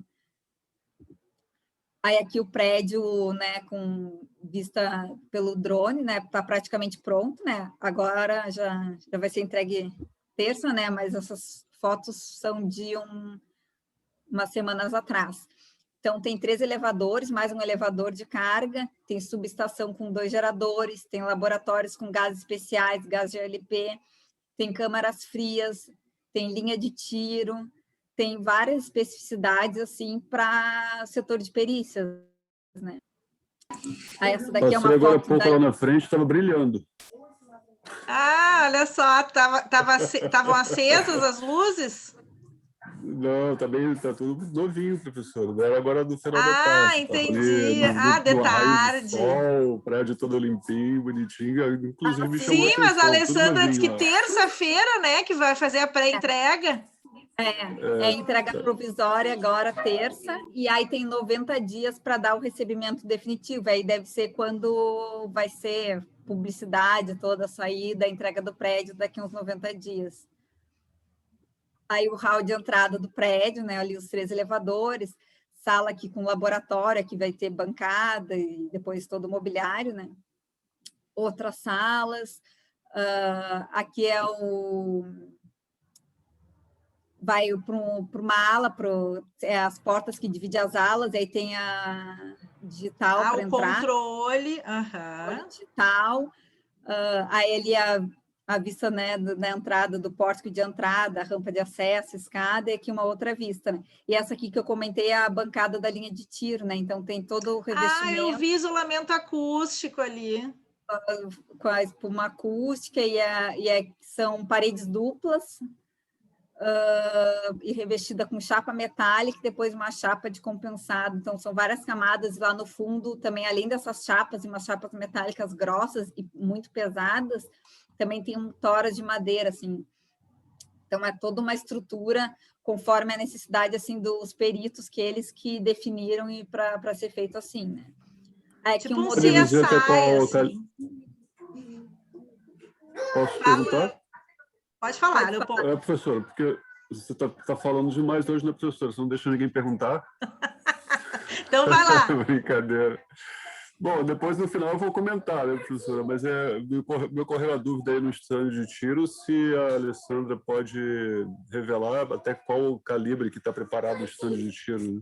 Aí aqui o prédio, né, com vista pelo drone, né, está praticamente pronto, né? Agora já vai ser entregue terça, né? Mas essas fotos são de umas semanas atrás. Então, tem 3 elevadores, mais um elevador de carga, tem subestação com 2 geradores, tem laboratórios com gases especiais, gás GLP, tem câmaras frias, tem linha de tiro, tem várias especificidades, assim, para setor de perícias, né? Aí, essa daqui é uma agora foto pouco lá na frente, estava brilhando. Olha só, estavam acesas as luzes? Não, tá tudo novinho, professor. Agora do final da tarde. Entendi. De tarde. Sol, o prédio todo limpinho, bonitinho. Inclusive, me chamou sim, mas a atenção, Alessandra disse que terça-feira, né, que vai fazer a pré-entrega. É entrega provisória agora, terça, e aí tem 90 dias para dar o recebimento definitivo. Aí deve ser quando vai ser publicidade, toda a saída, a entrega do prédio daqui a uns 90 dias. Aí o hall de entrada do prédio, né? Ali os 3 elevadores, sala aqui com laboratório, aqui vai ter bancada e depois todo o mobiliário, né? Outras salas. Aqui é vai para uma ala, as portas que dividem as alas, aí tem a digital para entrar. Controle. Digital. Aí ali a vista, né, na entrada do pórtico de entrada, a rampa de acesso, escada, e aqui uma outra vista, né? E essa aqui que eu comentei é a bancada da linha de tiro, né? Então tem todo o revestimento. Eu vi isolamento acústico ali. Com a espuma acústica são paredes duplas, e revestida com chapa metálica e depois uma chapa de compensado. Então, são várias camadas. Lá no fundo, também, além dessas chapas, e umas chapas metálicas grossas e muito pesadas, também tem um tora de madeira, assim. Então, é toda uma estrutura conforme a necessidade, assim, dos peritos que eles que definiram e para ser feito assim, né? Tipo um CSI, assim. Posso perguntar? Pode falar, professor, porque você está falando demais hoje, né, professora? Você não deixa ninguém perguntar. Então vai lá. Brincadeira. Bom, depois no final eu vou comentar, né, professora? Mas me ocorreu a dúvida aí no estande de tiro se a Alessandra pode revelar até qual o calibre que está preparado no estande de tiro. Né?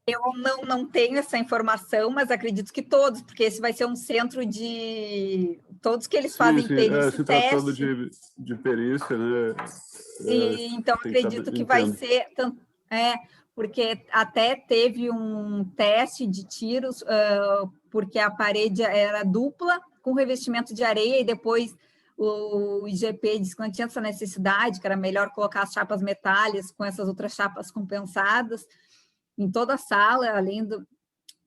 Eu não tenho essa informação, mas acredito que todos, porque esse vai ser um centro de... Todos que eles fazem perícia se tratando de perícia, né? Então, acredito que vai ser... porque até teve um teste de tiros, porque a parede era dupla, com revestimento de areia, e depois o IGP disse que não tinha essa necessidade, que era melhor colocar as chapas metálicas com essas outras chapas compensadas, em toda a sala, além do...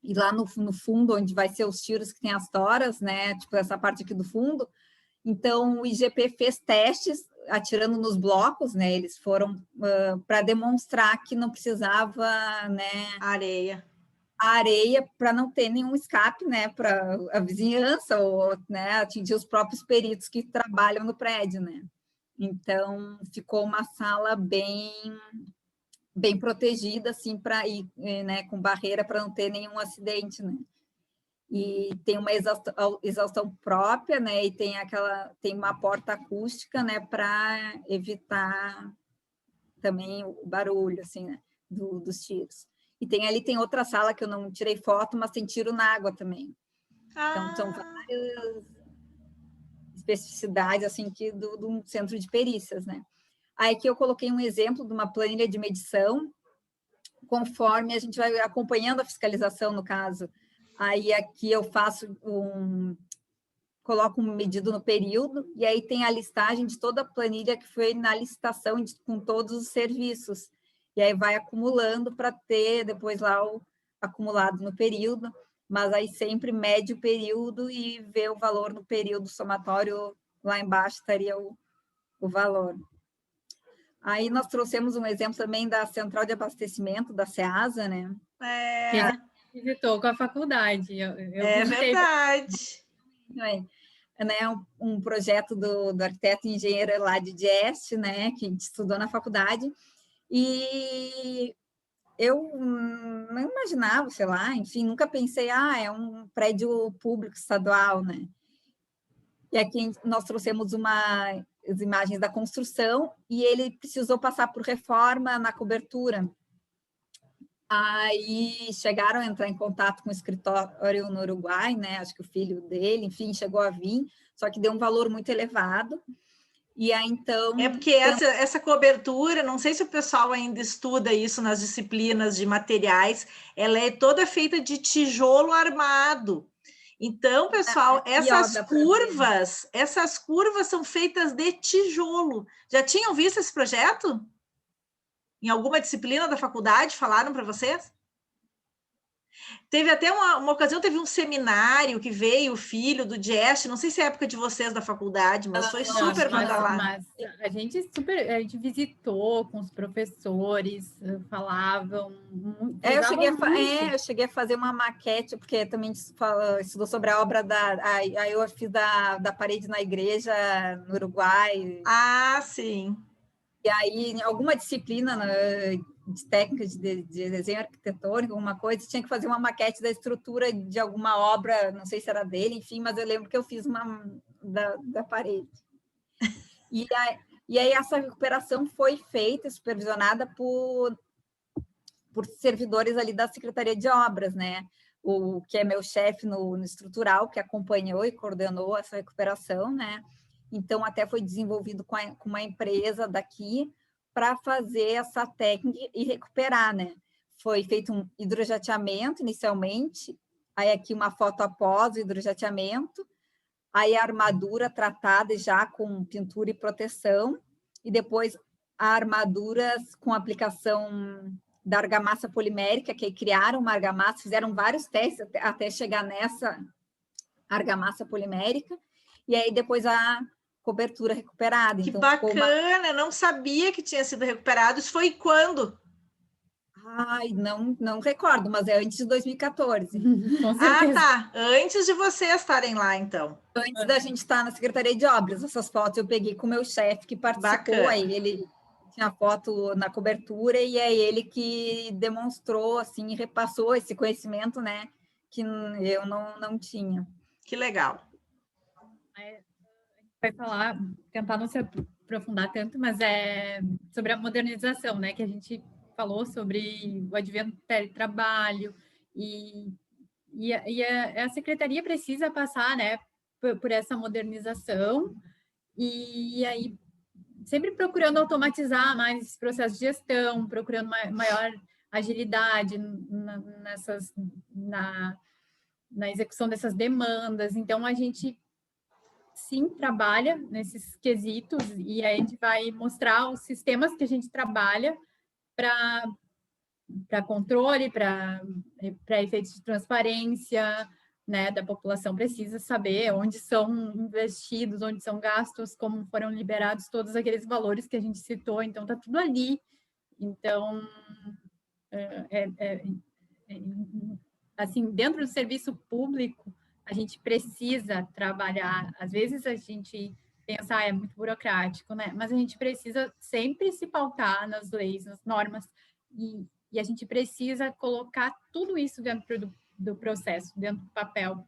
E lá no fundo, onde vai ser os tiros que tem as toras, né? Tipo, essa parte aqui do fundo. Então, o IGP fez testes atirando nos blocos, né? Eles foram para demonstrar que não precisava, né? A areia para não ter nenhum escape, né? Para a vizinhança ou, né? Atingir os próprios peritos que trabalham no prédio, né? Então, ficou uma sala bem protegida, assim, para ir, né, com barreira para não ter nenhum acidente, né? E tem uma exaustão própria, né? E tem uma porta acústica, né, para evitar também o barulho, assim, né, dos tiros. E tem outra sala que eu não tirei foto, mas tem tiro na água também. Então, são várias especificidades, assim, do centro de perícias, né? Aí aqui eu coloquei um exemplo de uma planilha de medição, conforme a gente vai acompanhando a fiscalização, no caso. Aí aqui eu coloco um medido no período, e aí tem a listagem de toda a planilha que foi na licitação com todos os serviços. E aí vai acumulando para ter depois lá o acumulado no período, mas aí sempre mede o período e vê o valor no período somatório, lá embaixo estaria o valor. Aí nós trouxemos um exemplo também da central de abastecimento da SEASA, né? Que visitou com a faculdade. Eu verdade. Um projeto do arquiteto e engenheiro lá de Dieste, né? Que a gente estudou na faculdade. E eu não imaginava, sei lá, enfim, nunca pensei, é um prédio público estadual, né? E aqui nós trouxemos as imagens da construção, e ele precisou passar por reforma na cobertura. Aí chegaram a entrar em contato com o escritório no Uruguai, né? Acho que o filho dele, enfim, chegou a vir, só que deu um valor muito elevado. E aí, então... porque essa cobertura, não sei se o pessoal ainda estuda isso nas disciplinas de materiais, ela é toda feita de tijolo armado. Então, pessoal, essas curvas são feitas de tijolo. Já tinham visto esse projeto? Em alguma disciplina da faculdade falaram para vocês? Teve até uma ocasião, teve um seminário que veio o filho do Jesse, não sei se é a época de vocês da faculdade, mas foi super manda lá. Mas a gente visitou com os professores, falavam. Eu cheguei a fazer uma maquete, porque também estudou sobre a obra aí eu fiz da parede na igreja no Uruguai. Ah, sim. E aí, em alguma disciplina de técnica de desenho arquitetônico, alguma coisa, tinha que fazer uma maquete da estrutura de alguma obra, não sei se era dele, enfim, mas eu lembro que eu fiz uma da parede. E aí essa recuperação foi feita, supervisionada por servidores ali da Secretaria de Obras, né? O que é meu chefe no estrutural, que acompanhou e coordenou essa recuperação, né? Então, até foi desenvolvido com uma empresa daqui para fazer essa técnica e recuperar, né? Foi feito um hidrojateamento inicialmente, aí aqui uma foto após o hidrojateamento, aí a armadura tratada já com pintura e proteção, e depois a armaduras com aplicação da argamassa polimérica, que aí criaram uma argamassa, fizeram vários testes até chegar nessa argamassa polimérica, e aí depois a cobertura recuperada. Que então, bacana, não sabia que tinha sido recuperado. Isso foi quando? Ai, não recordo, mas é antes de 2014. Ah, tá. Antes de vocês estarem lá, então. Antes da gente estar na Secretaria de Obras. Essas fotos eu peguei com o meu chefe que participou. Bacana. Aí ele tinha foto na cobertura e é ele que demonstrou, assim, repassou esse conhecimento, né, que eu não tinha. Que legal. Vai falar, tentar não se aprofundar tanto, mas é sobre a modernização, né? Que a gente falou sobre o advento do teletrabalho e a secretaria precisa passar, né, por essa modernização e aí sempre procurando automatizar mais esse processo de gestão, procurando maior agilidade na execução dessas demandas. Então, a gente sim trabalha nesses quesitos e aí a gente vai mostrar os sistemas que a gente trabalha para controle, para efeitos de transparência, né, da população precisa saber onde são investidos, onde são gastos, como foram liberados todos aqueles valores que a gente citou, então está tudo ali. Então, assim, dentro do serviço público, a gente precisa trabalhar. Às vezes a gente pensa, é muito burocrático, né? Mas a gente precisa sempre se pautar nas leis, nas normas, e a gente precisa colocar tudo isso dentro do processo, dentro do papel.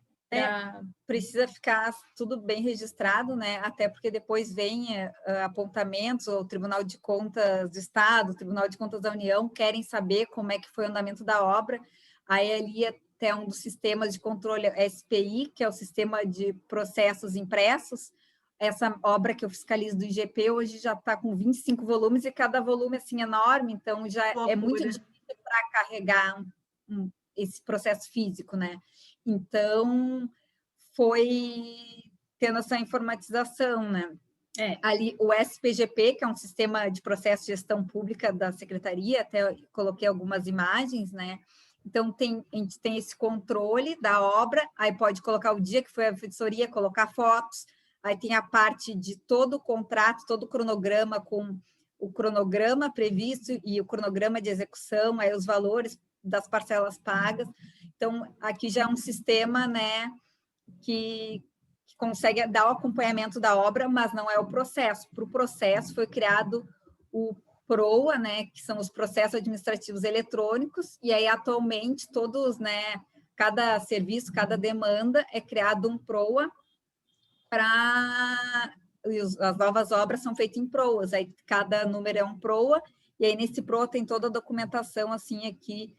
Precisa ficar tudo bem registrado, né? Até porque depois vem apontamentos, o Tribunal de Contas do Estado, o Tribunal de Contas da União, querem saber como é que foi o andamento da obra. Aí ali até um dos sistemas de controle SPI, que é o sistema de processos impressos. Essa obra que eu fiscalizo do IGP hoje já está com 25 volumes e cada volume assim enorme, então já é muito difícil para carregar esse processo físico, né? Então foi tendo essa informatização, né? Ali o SPGP, que é um sistema de processo de gestão pública da secretaria, até coloquei algumas imagens, né? Então, a gente tem esse controle da obra, aí pode colocar o dia que foi a vistoria, colocar fotos, aí tem a parte de todo o contrato, todo o cronograma, com o cronograma previsto e o cronograma de execução, aí os valores das parcelas pagas. Então, aqui já é um sistema, né, que consegue dar o acompanhamento da obra, mas não é o processo. Para o processo foi criado o PROA, né, que são os processos administrativos eletrônicos, e aí atualmente todos, né, cada serviço, cada demanda é criado um PROA as novas obras são feitas em PROAs, aí cada número é um PROA, e aí nesse PROA tem toda a documentação assim aqui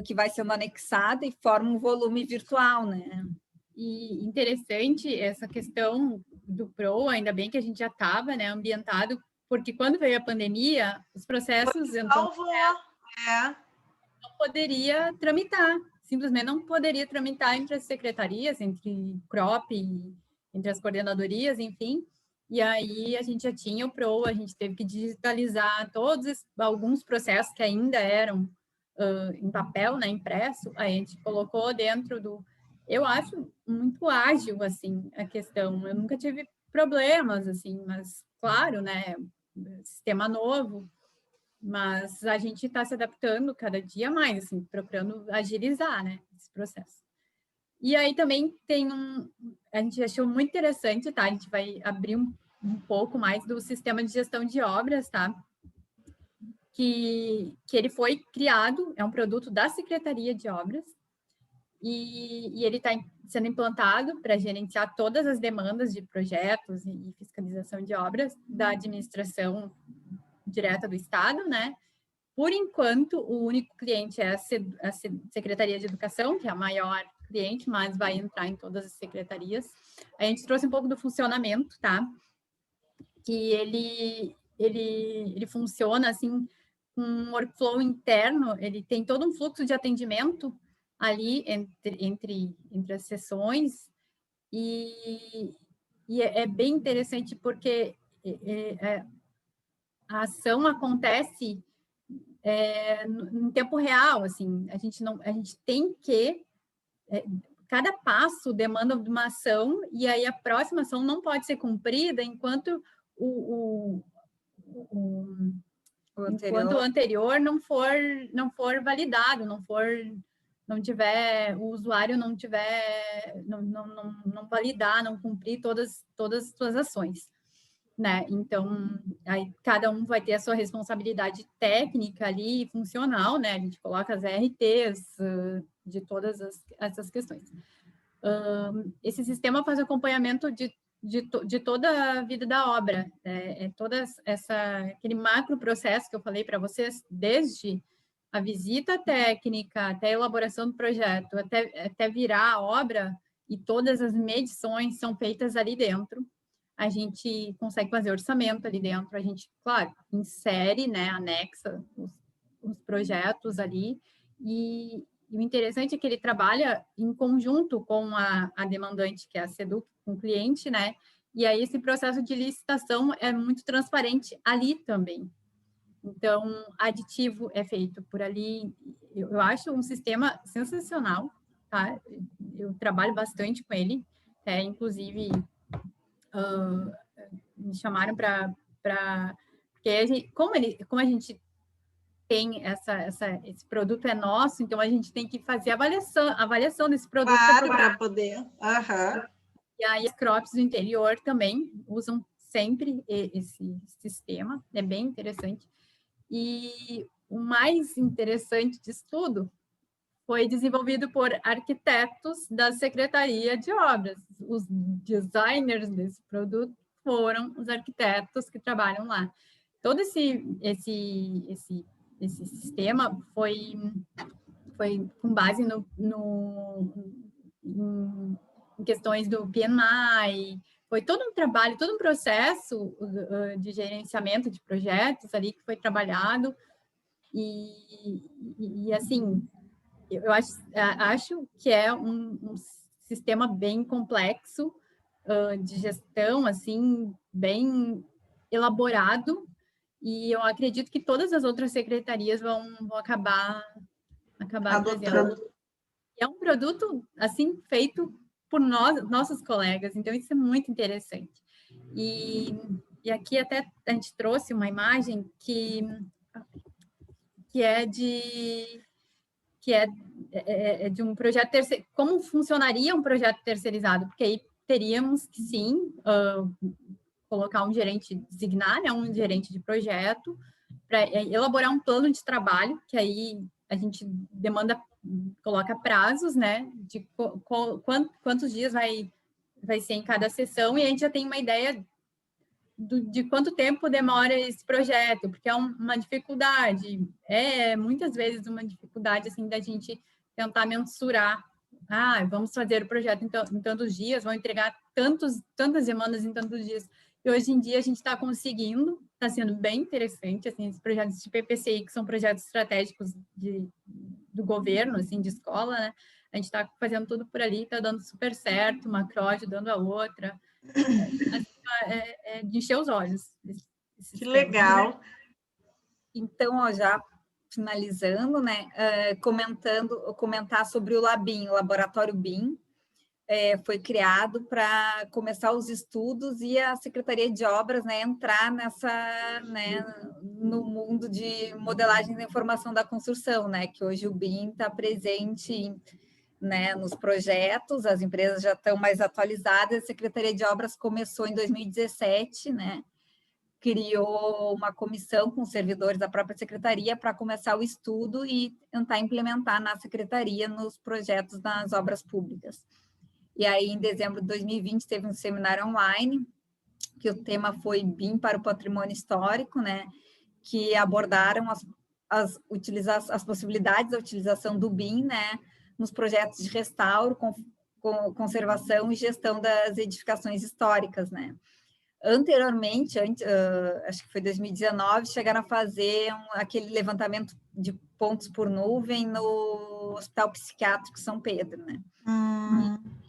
que vai sendo anexada e forma um volume virtual, né? E interessante essa questão do PROA, ainda bem que a gente já estava, né, ambientado, porque quando veio a pandemia, os processos não poderia tramitar, simplesmente não poderia tramitar entre as secretarias, entre CROP, entre as coordenadorias, enfim. E aí a gente já tinha o PROA, a gente teve que digitalizar alguns processos que ainda eram em papel, né, impresso, a gente colocou dentro do... Eu acho muito ágil, assim, a questão. Eu nunca tive problemas, assim, mas, claro, né, sistema novo, mas a gente está se adaptando cada dia mais, assim, procurando agilizar, né, esse processo. E aí também tem a gente achou muito interessante, tá? A gente vai abrir um pouco mais do sistema de gestão de obras, tá? Que ele foi criado, é um produto da Secretaria de Obras, e ele está sendo implantado para gerenciar todas as demandas de projetos e fiscalização de obras da administração direta do Estado, né? Por enquanto, o único cliente é a Secretaria de Educação, que é a maior cliente, mas vai entrar em todas as secretarias. A gente trouxe um pouco do funcionamento, tá? Que ele funciona assim, com um workflow interno, ele tem todo um fluxo de atendimento ali entre as sessões, e é bem interessante porque a ação acontece em tempo real, assim, a gente tem que cada passo demanda de uma ação, e aí a próxima ação não pode ser cumprida enquanto o anterior não for validado, não tiver, o usuário não validar, não cumprir todas as suas ações, né? Então, aí cada um vai ter a sua responsabilidade técnica ali, funcional, né? A gente coloca as RTs de todas essas questões. Esse sistema faz acompanhamento de toda a vida da obra, aquele macro processo que eu falei para vocês, desde a visita técnica, até a elaboração do projeto, até virar a obra, e todas as medições são feitas ali dentro. A gente consegue fazer orçamento ali dentro, a gente, claro, insere, né, anexa os projetos ali, e o interessante é que ele trabalha em conjunto com a demandante, que é a Seduc, com o cliente, né? E aí esse processo de licitação é muito transparente ali também. Então, aditivo é feito por ali. Eu acho um sistema sensacional, tá? Eu trabalho bastante com ele, inclusive me chamaram para porque como a gente tem esse produto é nosso, então a gente tem que fazer avaliação desse produto. Claro, para poder. E aí as crops do interior também usam sempre esse sistema, é bem interessante. E o mais interessante disso tudo foi desenvolvido por arquitetos da Secretaria de Obras. Os designers desse produto foram os arquitetos que trabalham lá. Todo esse sistema foi com base em questões do PMI, foi todo um trabalho, todo um processo de gerenciamento de projetos ali que foi trabalhado, e assim, eu acho que é um sistema bem complexo de gestão, assim, bem elaborado, e eu acredito que todas as outras secretarias vão acabar trazendo. É um produto, assim, feito por nossos colegas, então isso é muito interessante. E aqui até a gente trouxe uma imagem que é de um projeto terceirizado. Como funcionaria um projeto terceirizado? Porque aí teríamos que, sim, colocar um gerente, designar, né, um gerente de projeto, para elaborar um plano de trabalho, que aí a gente coloca prazos, né, de quantos dias vai ser em cada sessão, e a gente já tem uma ideia de quanto tempo demora esse projeto, porque é uma dificuldade, muitas vezes uma dificuldade, assim, da gente tentar mensurar, vamos fazer o projeto em tantos dias, vamos entregar tantas demandas em tantos dias, e hoje em dia a gente está conseguindo, está sendo bem interessante, assim, esses projetos de PPCI, que são projetos estratégicos do governo, assim, de escola, né, a gente está fazendo tudo por ali, está dando super certo, uma CRO ajudando a outra, de encher os olhos. Que legal. Então, já finalizando, né, comentar sobre o LABIM, o Laboratório BIM, foi criado para começar os estudos e a Secretaria de Obras, né, entrar no mundo de modelagem da informação da construção, né, que hoje o BIM está presente, né, nos projetos, as empresas já estão mais atualizadas, a Secretaria de Obras começou em 2017, né, criou uma comissão com servidores da própria secretaria para começar o estudo e tentar implementar na secretaria nos projetos das obras públicas. E aí, em dezembro de 2020, teve um seminário online, que o tema foi BIM para o patrimônio histórico, né, que abordaram as possibilidades da utilização do BIM, né, nos projetos de restauro, conservação e gestão das edificações históricas, né. Anteriormente, acho que foi 2019, chegaram a fazer aquele levantamento de pontos por nuvem no Hospital Psiquiátrico São Pedro, né.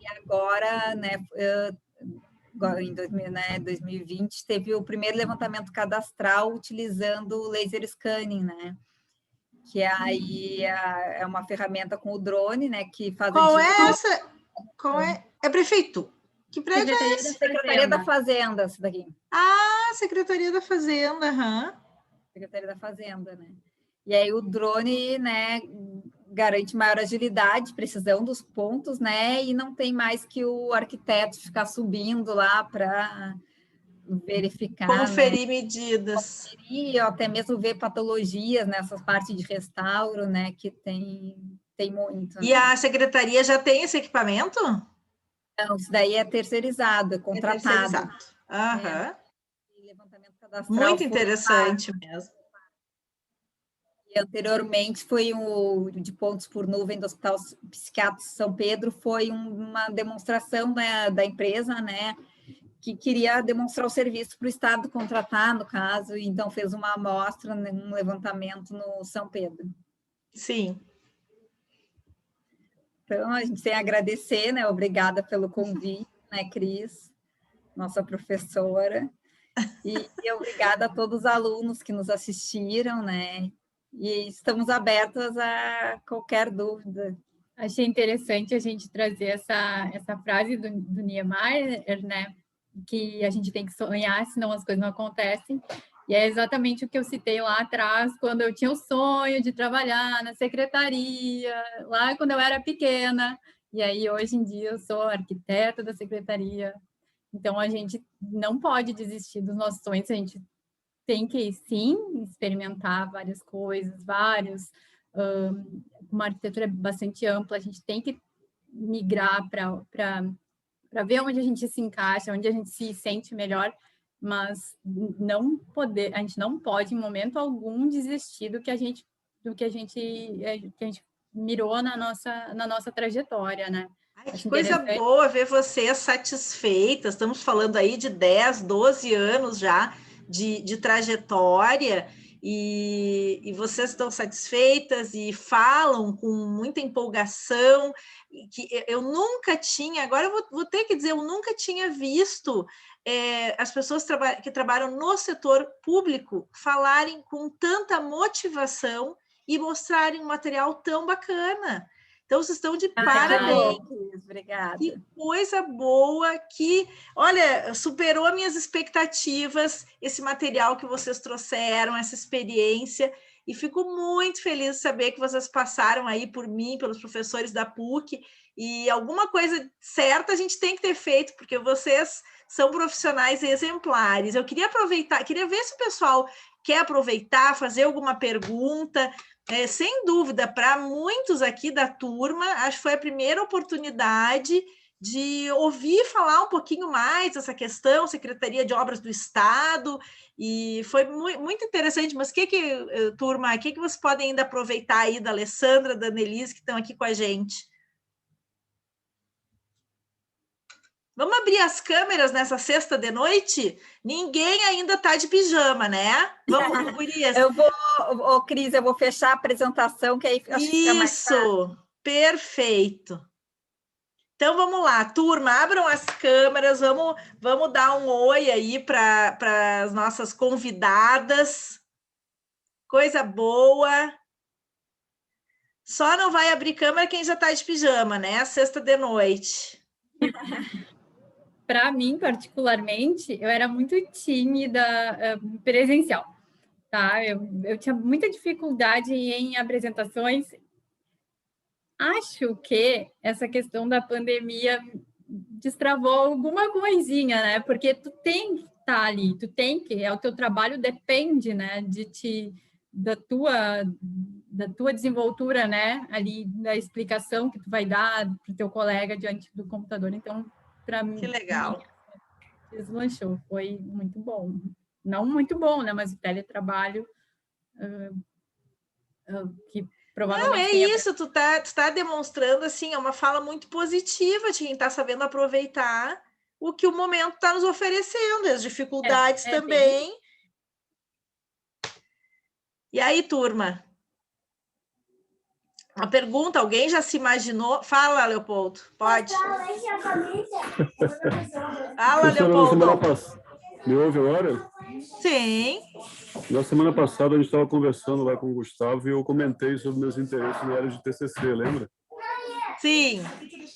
E agora, né, em 2020, teve o primeiro levantamento cadastral utilizando o laser scanning, né, que aí é uma ferramenta com o drone, né, que faz... Qual é essa? Qual é? É prefeito. Que prédio é esse? Secretaria da Fazenda, essa daqui. Ah, Secretaria da Fazenda, Secretaria da Fazenda, né? E aí o drone, né, garante maior agilidade, precisão dos pontos, né, e não tem mais que o arquiteto ficar subindo lá para verificar, conferir, né, medidas. Conferir, ou até mesmo ver patologias nessas partes de restauro, né, que tem muito. E né? a secretaria já tem esse equipamento? Não, isso daí é terceirizado, é contratado. É terceirizado. Aham. Levantamento cadastral. Muito interessante mesmo. E anteriormente foi o de pontos por nuvem do Hospital Psiquiátrico São Pedro, foi uma demonstração da empresa, né, que queria demonstrar o serviço para o Estado contratar, no caso, e então fez uma amostra, um levantamento no São Pedro. Sim. Então, a gente tem a agradecer, né, obrigada pelo convite, né, Cris, nossa professora, e obrigada a todos os alunos que nos assistiram, né, e estamos abertas a qualquer dúvida. Achei interessante a gente trazer essa frase do Niemeyer, né? Que a gente tem que sonhar, senão as coisas não acontecem. E é exatamente o que eu citei lá atrás, quando eu tinha o sonho de trabalhar na secretaria, lá quando eu era pequena. E aí, hoje em dia, eu sou arquiteta da secretaria. Então, a gente não pode desistir dos nossos sonhos, a gente tem que, sim, experimentar várias coisas, uma arquitetura bastante ampla, a gente tem que migrar para ver onde a gente se encaixa, onde a gente se sente melhor, mas a gente não pode, em momento algum, desistir do que a gente mirou na nossa trajetória, né? Ai, que coisa boa ver vocês satisfeitas, estamos falando aí de 10, 12 anos já de trajetória, e vocês estão satisfeitas e falam com muita empolgação, que eu nunca tinha, agora eu vou ter que dizer, eu nunca tinha visto as pessoas que trabalham no setor público falarem com tanta motivação e mostrarem um material tão bacana. Então, vocês estão de parabéns. Obrigada. Que coisa boa, que, olha, superou as minhas expectativas, esse material que vocês trouxeram, essa experiência, e fico muito feliz de saber que vocês passaram aí por mim, pelos professores da PUC, e alguma coisa certa a gente tem que ter feito, porque vocês são profissionais exemplares. Eu queria aproveitar, queria ver se o pessoal quer aproveitar, fazer alguma pergunta. Sem dúvida, para muitos aqui da turma, acho que foi a primeira oportunidade de ouvir falar um pouquinho mais dessa questão, Secretaria de Obras do Estado, e foi muito interessante. Mas turma, o que vocês podem ainda aproveitar aí da Alessandra, da Annelise, que estão aqui com a gente? Vamos abrir as câmeras nessa sexta de noite? Ninguém ainda está de pijama, né? Vamos, gurias. Cris, eu vou fechar a apresentação, que aí acho que fica mais fácil. Isso, perfeito. Então, vamos lá, turma, abram as câmeras, vamos dar um oi aí para as nossas convidadas. Coisa boa. Só não vai abrir câmera quem já está de pijama, né? Sexta de noite. Para mim, particularmente, eu era muito tímida presencial, tá? Eu tinha muita dificuldade em apresentações. Acho que essa questão da pandemia destravou alguma coisinha, né? Porque tu tem que estar ali, tu tem que, o teu trabalho depende, né, da tua desenvoltura, né, ali da explicação que tu vai dar para o teu colega diante do computador. Então, para mim, Que legal. Deslanchou, foi muito bom. Não muito bom, né, mas o teletrabalho que provavelmente... Não, é isso, tu tá demonstrando, assim, é uma fala muito positiva de quem está sabendo aproveitar o que o momento está nos oferecendo, as dificuldades também. Bem... E aí, turma? Uma pergunta, alguém já se imaginou? Fala, Leopoldo, pode. Fala, Leopoldo. Me ouve agora? Sim. Na semana passada, a gente estava conversando lá com o Gustavo e eu comentei sobre meus interesses na área de TCC, lembra? Sim.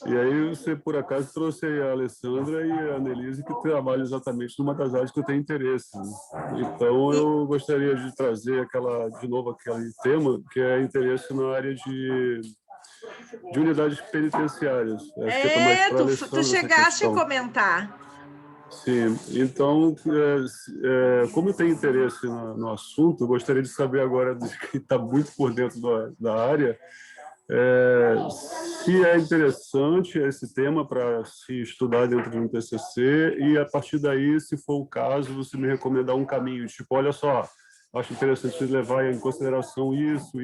E aí você, por acaso, trouxe a Alessandra e a Annelise, que trabalham exatamente numa das áreas que eu tenho interesse. Né? Então, eu gostaria de trazer de novo aquele tema, que é interesse na área de unidades penitenciárias. Tu chegaste a comentar. Sim, então, como eu tenho interesse no assunto, eu gostaria de saber agora, de quem está muito por dentro da área, se é interessante esse tema para se estudar dentro de um TCC e, a partir daí, se for o caso, você me recomendar um caminho, tipo, olha só, acho interessante você levar em consideração isso,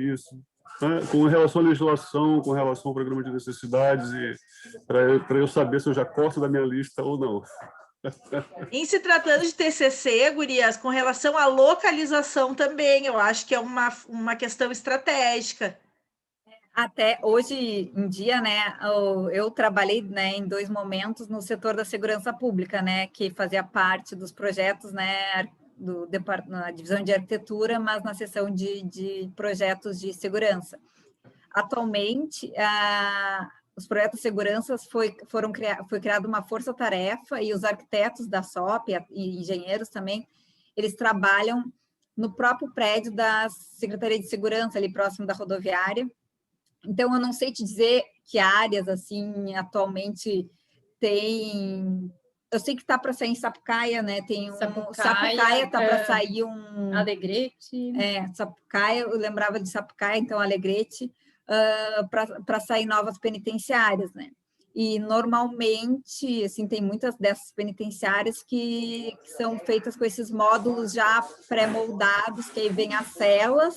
né? Com relação à legislação, com relação ao programa de necessidades, e para eu saber se eu já corto da minha lista ou não. Em se tratando de TCC, gurias, com relação à localização também, eu acho que é uma questão estratégica. Até hoje em dia, né, eu trabalhei, né, em 2 momentos no setor da segurança pública, né, que fazia parte dos projetos, né, na divisão de arquitetura, mas na seção de projetos de segurança. Atualmente, os projetos de segurança foi criada uma força-tarefa e os arquitetos da SOP e engenheiros também, eles trabalham no próprio prédio da Secretaria de Segurança, ali próximo da rodoviária. Então, eu não sei te dizer que áreas, assim, atualmente tem... Eu sei que está para sair em Sapucaia, né? Tem Sapucaia está para sair um... Alegrete. Sapucaia, eu lembrava de Sapucaia, então Alegrete, para sair novas penitenciárias, né? E, normalmente, assim, tem muitas dessas penitenciárias que são feitas com esses módulos já pré-moldados, que aí vem as celas,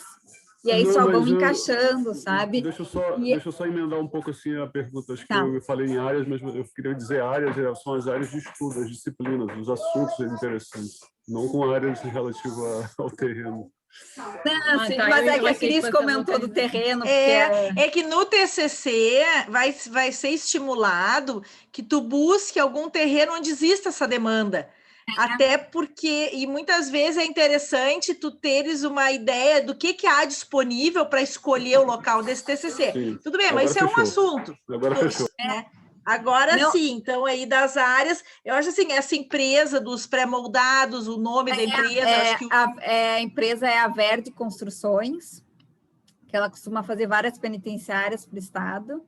e aí só vão encaixando, sabe? Deixa eu só emendar um pouco assim a pergunta. Acho que eu falei em áreas, mas eu queria dizer áreas, são as áreas de estudo, as disciplinas, os assuntos interessantes, não com áreas relativas ao terreno. Não, sim, mas é que a Cris comentou do terreno. É que no TCC vai ser estimulado que tu busque algum terreno onde exista essa demanda. Até porque, e muitas vezes é interessante tu teres uma ideia do que há disponível para escolher o local desse TCC. Sim. Tudo bem, mas isso é um assunto. Agora fechou. Né? Agora sim, então aí das áreas, eu acho assim, essa empresa dos pré-moldados, o nome da empresa... acho que a empresa é a Verde Construções, que ela costuma fazer várias penitenciárias para o Estado.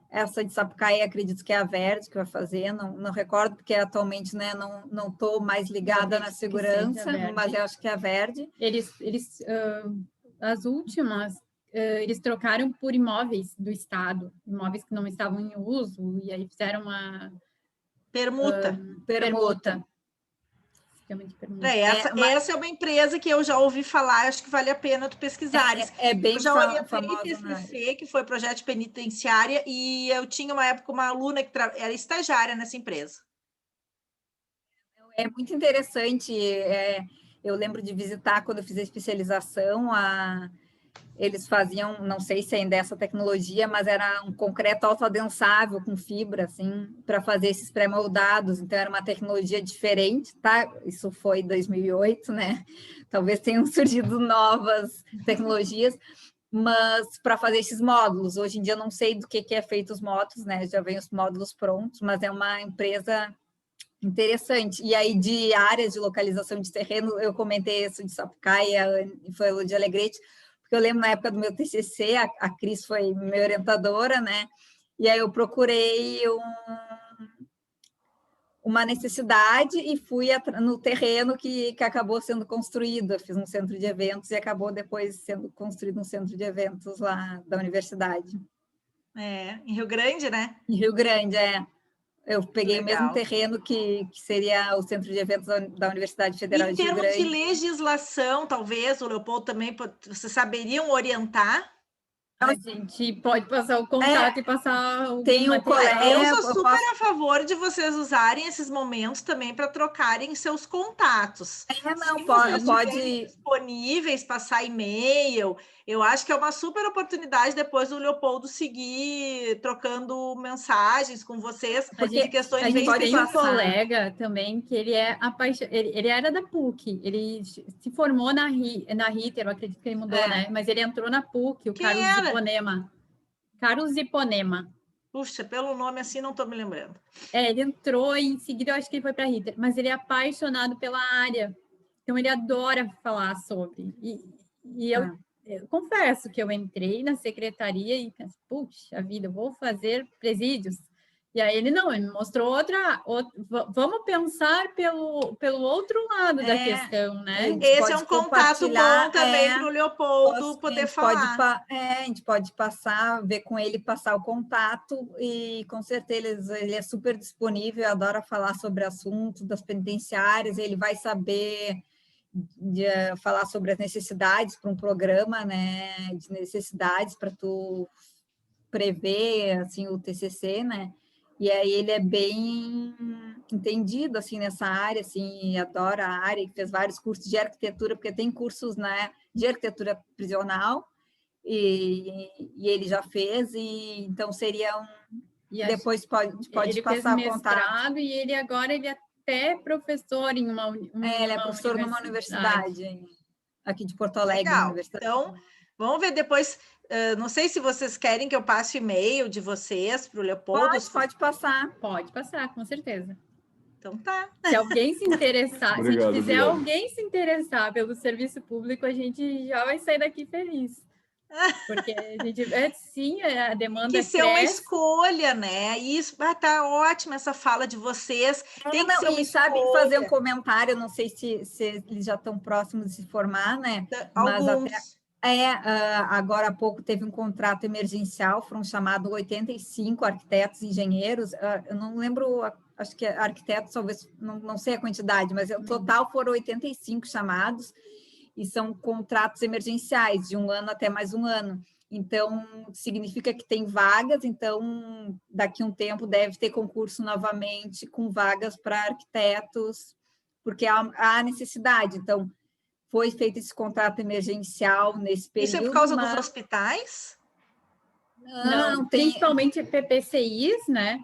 Essa de Sapucaí, acredito que é a Verde que vai fazer, não recordo, porque atualmente, né, não estou mais ligada na segurança, mas eu acho que é a Verde. As últimas, eles trocaram por imóveis do Estado, imóveis que não estavam em uso, e aí fizeram uma... Permuta. Essa é uma empresa que eu já ouvi falar, acho que vale a pena tu pesquisares. Bem eu já orientei famosa, TCC, que foi projeto de penitenciária, e eu tinha uma época uma aluna que era estagiária nessa empresa. É muito interessante, eu lembro de visitar quando eu fiz a especialização, eles faziam, não sei se ainda é essa tecnologia, mas era um concreto autoadensável com fibra, assim, para fazer esses pré-moldados. Então, era uma tecnologia diferente, tá? Isso foi em 2008, né? Talvez tenham surgido novas tecnologias. mas para fazer esses módulos. Hoje em dia eu não sei do que é feito os módulos, né? Já vem os módulos prontos, mas é uma empresa interessante. E aí, de áreas de localização de terreno, eu comentei isso de Sapucaí, e foi o de Alegrete, porque eu lembro na época do meu TCC, a Cris foi minha orientadora, né? E aí eu procurei uma necessidade e fui no terreno que acabou sendo construído. Eu fiz um centro de eventos e acabou depois sendo construído um centro de eventos lá da universidade. Em Rio Grande, né? Em Rio Grande, Eu peguei o mesmo Legal. terreno que seria o centro de eventos da Universidade Federal de Rio Grande. Em termos de legislação, talvez, o Leopoldo também, vocês saberiam orientar? A gente pode passar o contato e passar o Tem um colega. Eu sou super a favor de vocês usarem esses momentos também para trocarem seus contatos. Não, Se pode disponíveis, passar e-mail. Eu acho que é uma super oportunidade depois do Leopoldo seguir trocando mensagens com vocês. Porque questões a gente bem tem um colega também que ele é ele era da PUC, ele se formou na Ritter, eu acredito que ele mudou, né? Mas ele entrou na PUC, o Carlos Ziponema. Carlos Ziponema. Puxa, pelo nome assim não estou me lembrando. Ele entrou e em seguida eu acho que ele foi para a Ritter, mas ele é apaixonado pela área. Então ele adora falar sobre. E eu confesso que eu entrei na secretaria e pensei, puxa vida, eu vou fazer presídios. E aí ele me mostrou vamos pensar pelo outro lado da questão, né? Esse é um contato bom também para o Leopoldo poder falar. A gente pode ver com ele, passar o contato e com certeza ele é super disponível, adora falar sobre assuntos das penitenciárias, ele vai saber falar sobre as necessidades para um programa, né, de necessidades para tu prever assim o TCC, né? E aí ele é bem entendido assim nessa área, assim, adora a área, e fez vários cursos de arquitetura, porque tem cursos, né, de arquitetura prisional e ele já fez, e então seria depois pode passar o contato. E ele agora ele é professor em uma ele é professor numa universidade aqui de Porto Alegre. Legal. Então, vamos ver depois. Não sei se vocês querem que eu passe o e-mail de vocês para o Leopoldo. Pode passar. Pode passar, com certeza. Então tá. Se alguém se interessar, se a gente fizer alguém se interessar pelo serviço público, a gente já vai sair daqui feliz. Porque a gente sim, a demanda tem que ser uma escolha, né? Isso tá ótima essa fala de vocês. Tem que ser uma sabe fazer um comentário, não sei se eles já estão próximos de se formar, né? Alguns. Mas agora há pouco teve um contrato emergencial, foram chamados 85 arquitetos e engenheiros, eu não lembro, acho que arquitetos talvez, não sei a quantidade, mas o total foram 85 chamados, e são contratos emergenciais, de 1 ano até mais 1 ano. Então, significa que tem vagas, então, daqui a um tempo deve ter concurso novamente com vagas para arquitetos, porque há necessidade. Então, foi feito esse contrato emergencial nesse período. Isso é por causa dos hospitais? Não, principalmente PPCIs, né?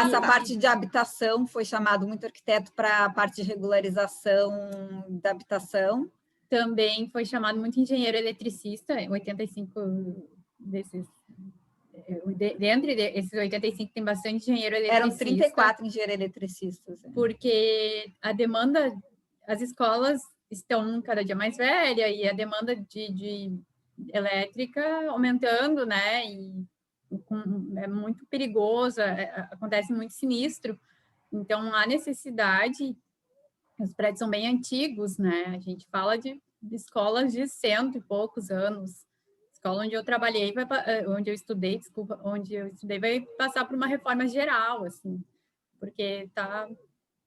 Essa parte de habitação foi chamado muito arquiteto para a parte de regularização da habitação. Também foi chamado muito engenheiro eletricista, 85 desses. Dentre esses 85 tem bastante engenheiro eletricista. Eram 34 engenheiros eletricistas. Porque a demanda, as escolas estão cada dia mais velhas e a demanda de elétrica aumentando, né? E é muito perigoso, acontece muito sinistro. Então, há necessidade. Os prédios são bem antigos, né? A gente fala de escolas de 100 e poucos anos. A escola onde eu trabalhei, onde eu estudei vai passar por uma reforma geral, assim, porque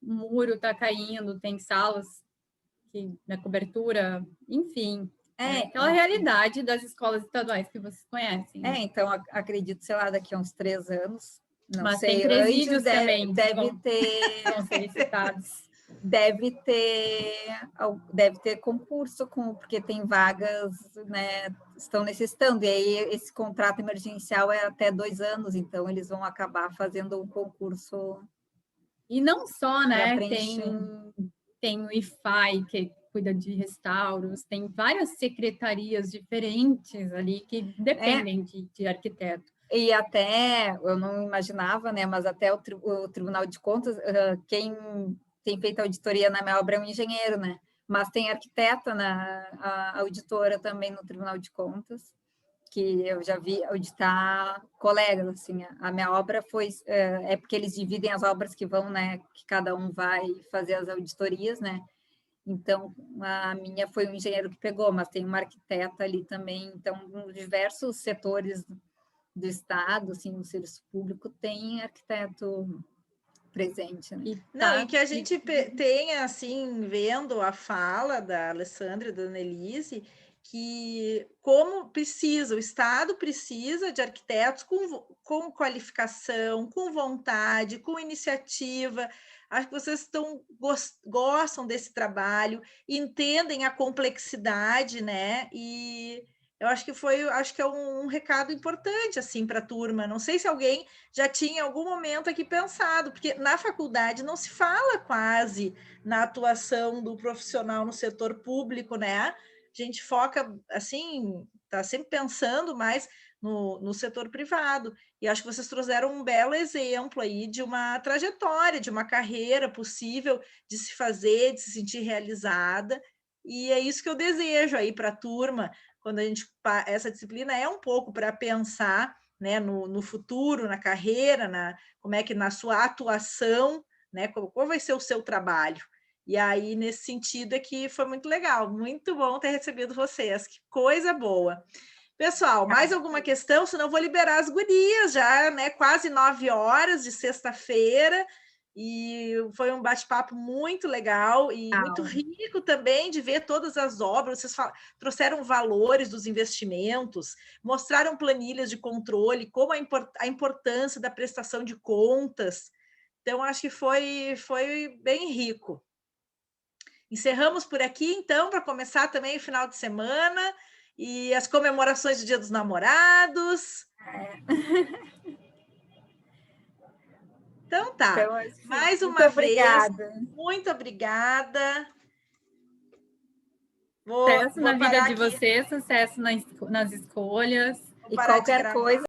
o muro está caindo, tem salas que na cobertura, enfim. Aquela realidade das escolas estaduais que vocês conhecem. Então, acredito, sei lá, daqui a uns 3 anos. Mas sei, tem presídios também. Deve ter... Vão ser licitados. Deve ter concurso, porque tem vagas, né, estão necessitando, e aí esse contrato emergencial é até 2 anos, então eles vão acabar fazendo um concurso. E não só, né, tem o IFAI, cuida de restauros, tem várias secretarias diferentes ali que dependem de arquiteto. E até, eu não imaginava, né, mas até o Tribunal de Contas, quem tem feito auditoria na minha obra é um engenheiro, né? Mas tem arquiteta a auditora também no Tribunal de Contas, que eu já vi auditar colegas, assim, a minha obra foi, é porque eles dividem as obras que vão, né, que cada um vai fazer as auditorias, né, então a minha foi um engenheiro que pegou, mas tem uma arquiteta ali também, então, nos diversos setores do Estado, assim, no serviço público, tem arquiteto presente, né? E que a gente tenha, assim, vendo a fala da Alessandra e da Annelise, que como precisa, o Estado precisa de arquitetos com qualificação, com vontade, com iniciativa. Acho que vocês gostam desse trabalho, entendem a complexidade, né? E eu acho que é um recado importante assim para a turma. Não sei se alguém já tinha em algum momento aqui pensado, porque na faculdade não se fala quase na atuação do profissional no setor público, né? A gente foca, assim, está sempre pensando mais no setor privado. E acho que vocês trouxeram um belo exemplo aí de uma trajetória, de uma carreira possível de se fazer, de se sentir realizada. E é isso que eu desejo aí para a turma, quando essa disciplina é um pouco para pensar, né, no futuro, na carreira, como é que na sua atuação, né, qual vai ser o seu trabalho. E aí, nesse sentido, é que foi muito legal, muito bom ter recebido vocês, que coisa boa. Pessoal, mais alguma questão? Senão eu vou liberar as gurias já, né? Quase 9 horas de sexta-feira, e foi um bate-papo muito legal e muito rico também de ver todas as obras. Vocês trouxeram valores dos investimentos, mostraram planilhas de controle, como a importância da prestação de contas. Então, acho que foi bem rico. Encerramos por aqui, então, para começar também o final de semana e as comemorações do Dia dos Namorados. Então tá. Então, assim, mais uma vez, obrigada. Muito obrigada. Sucesso na vida de vocês, sucesso nas escolhas. E qualquer coisa.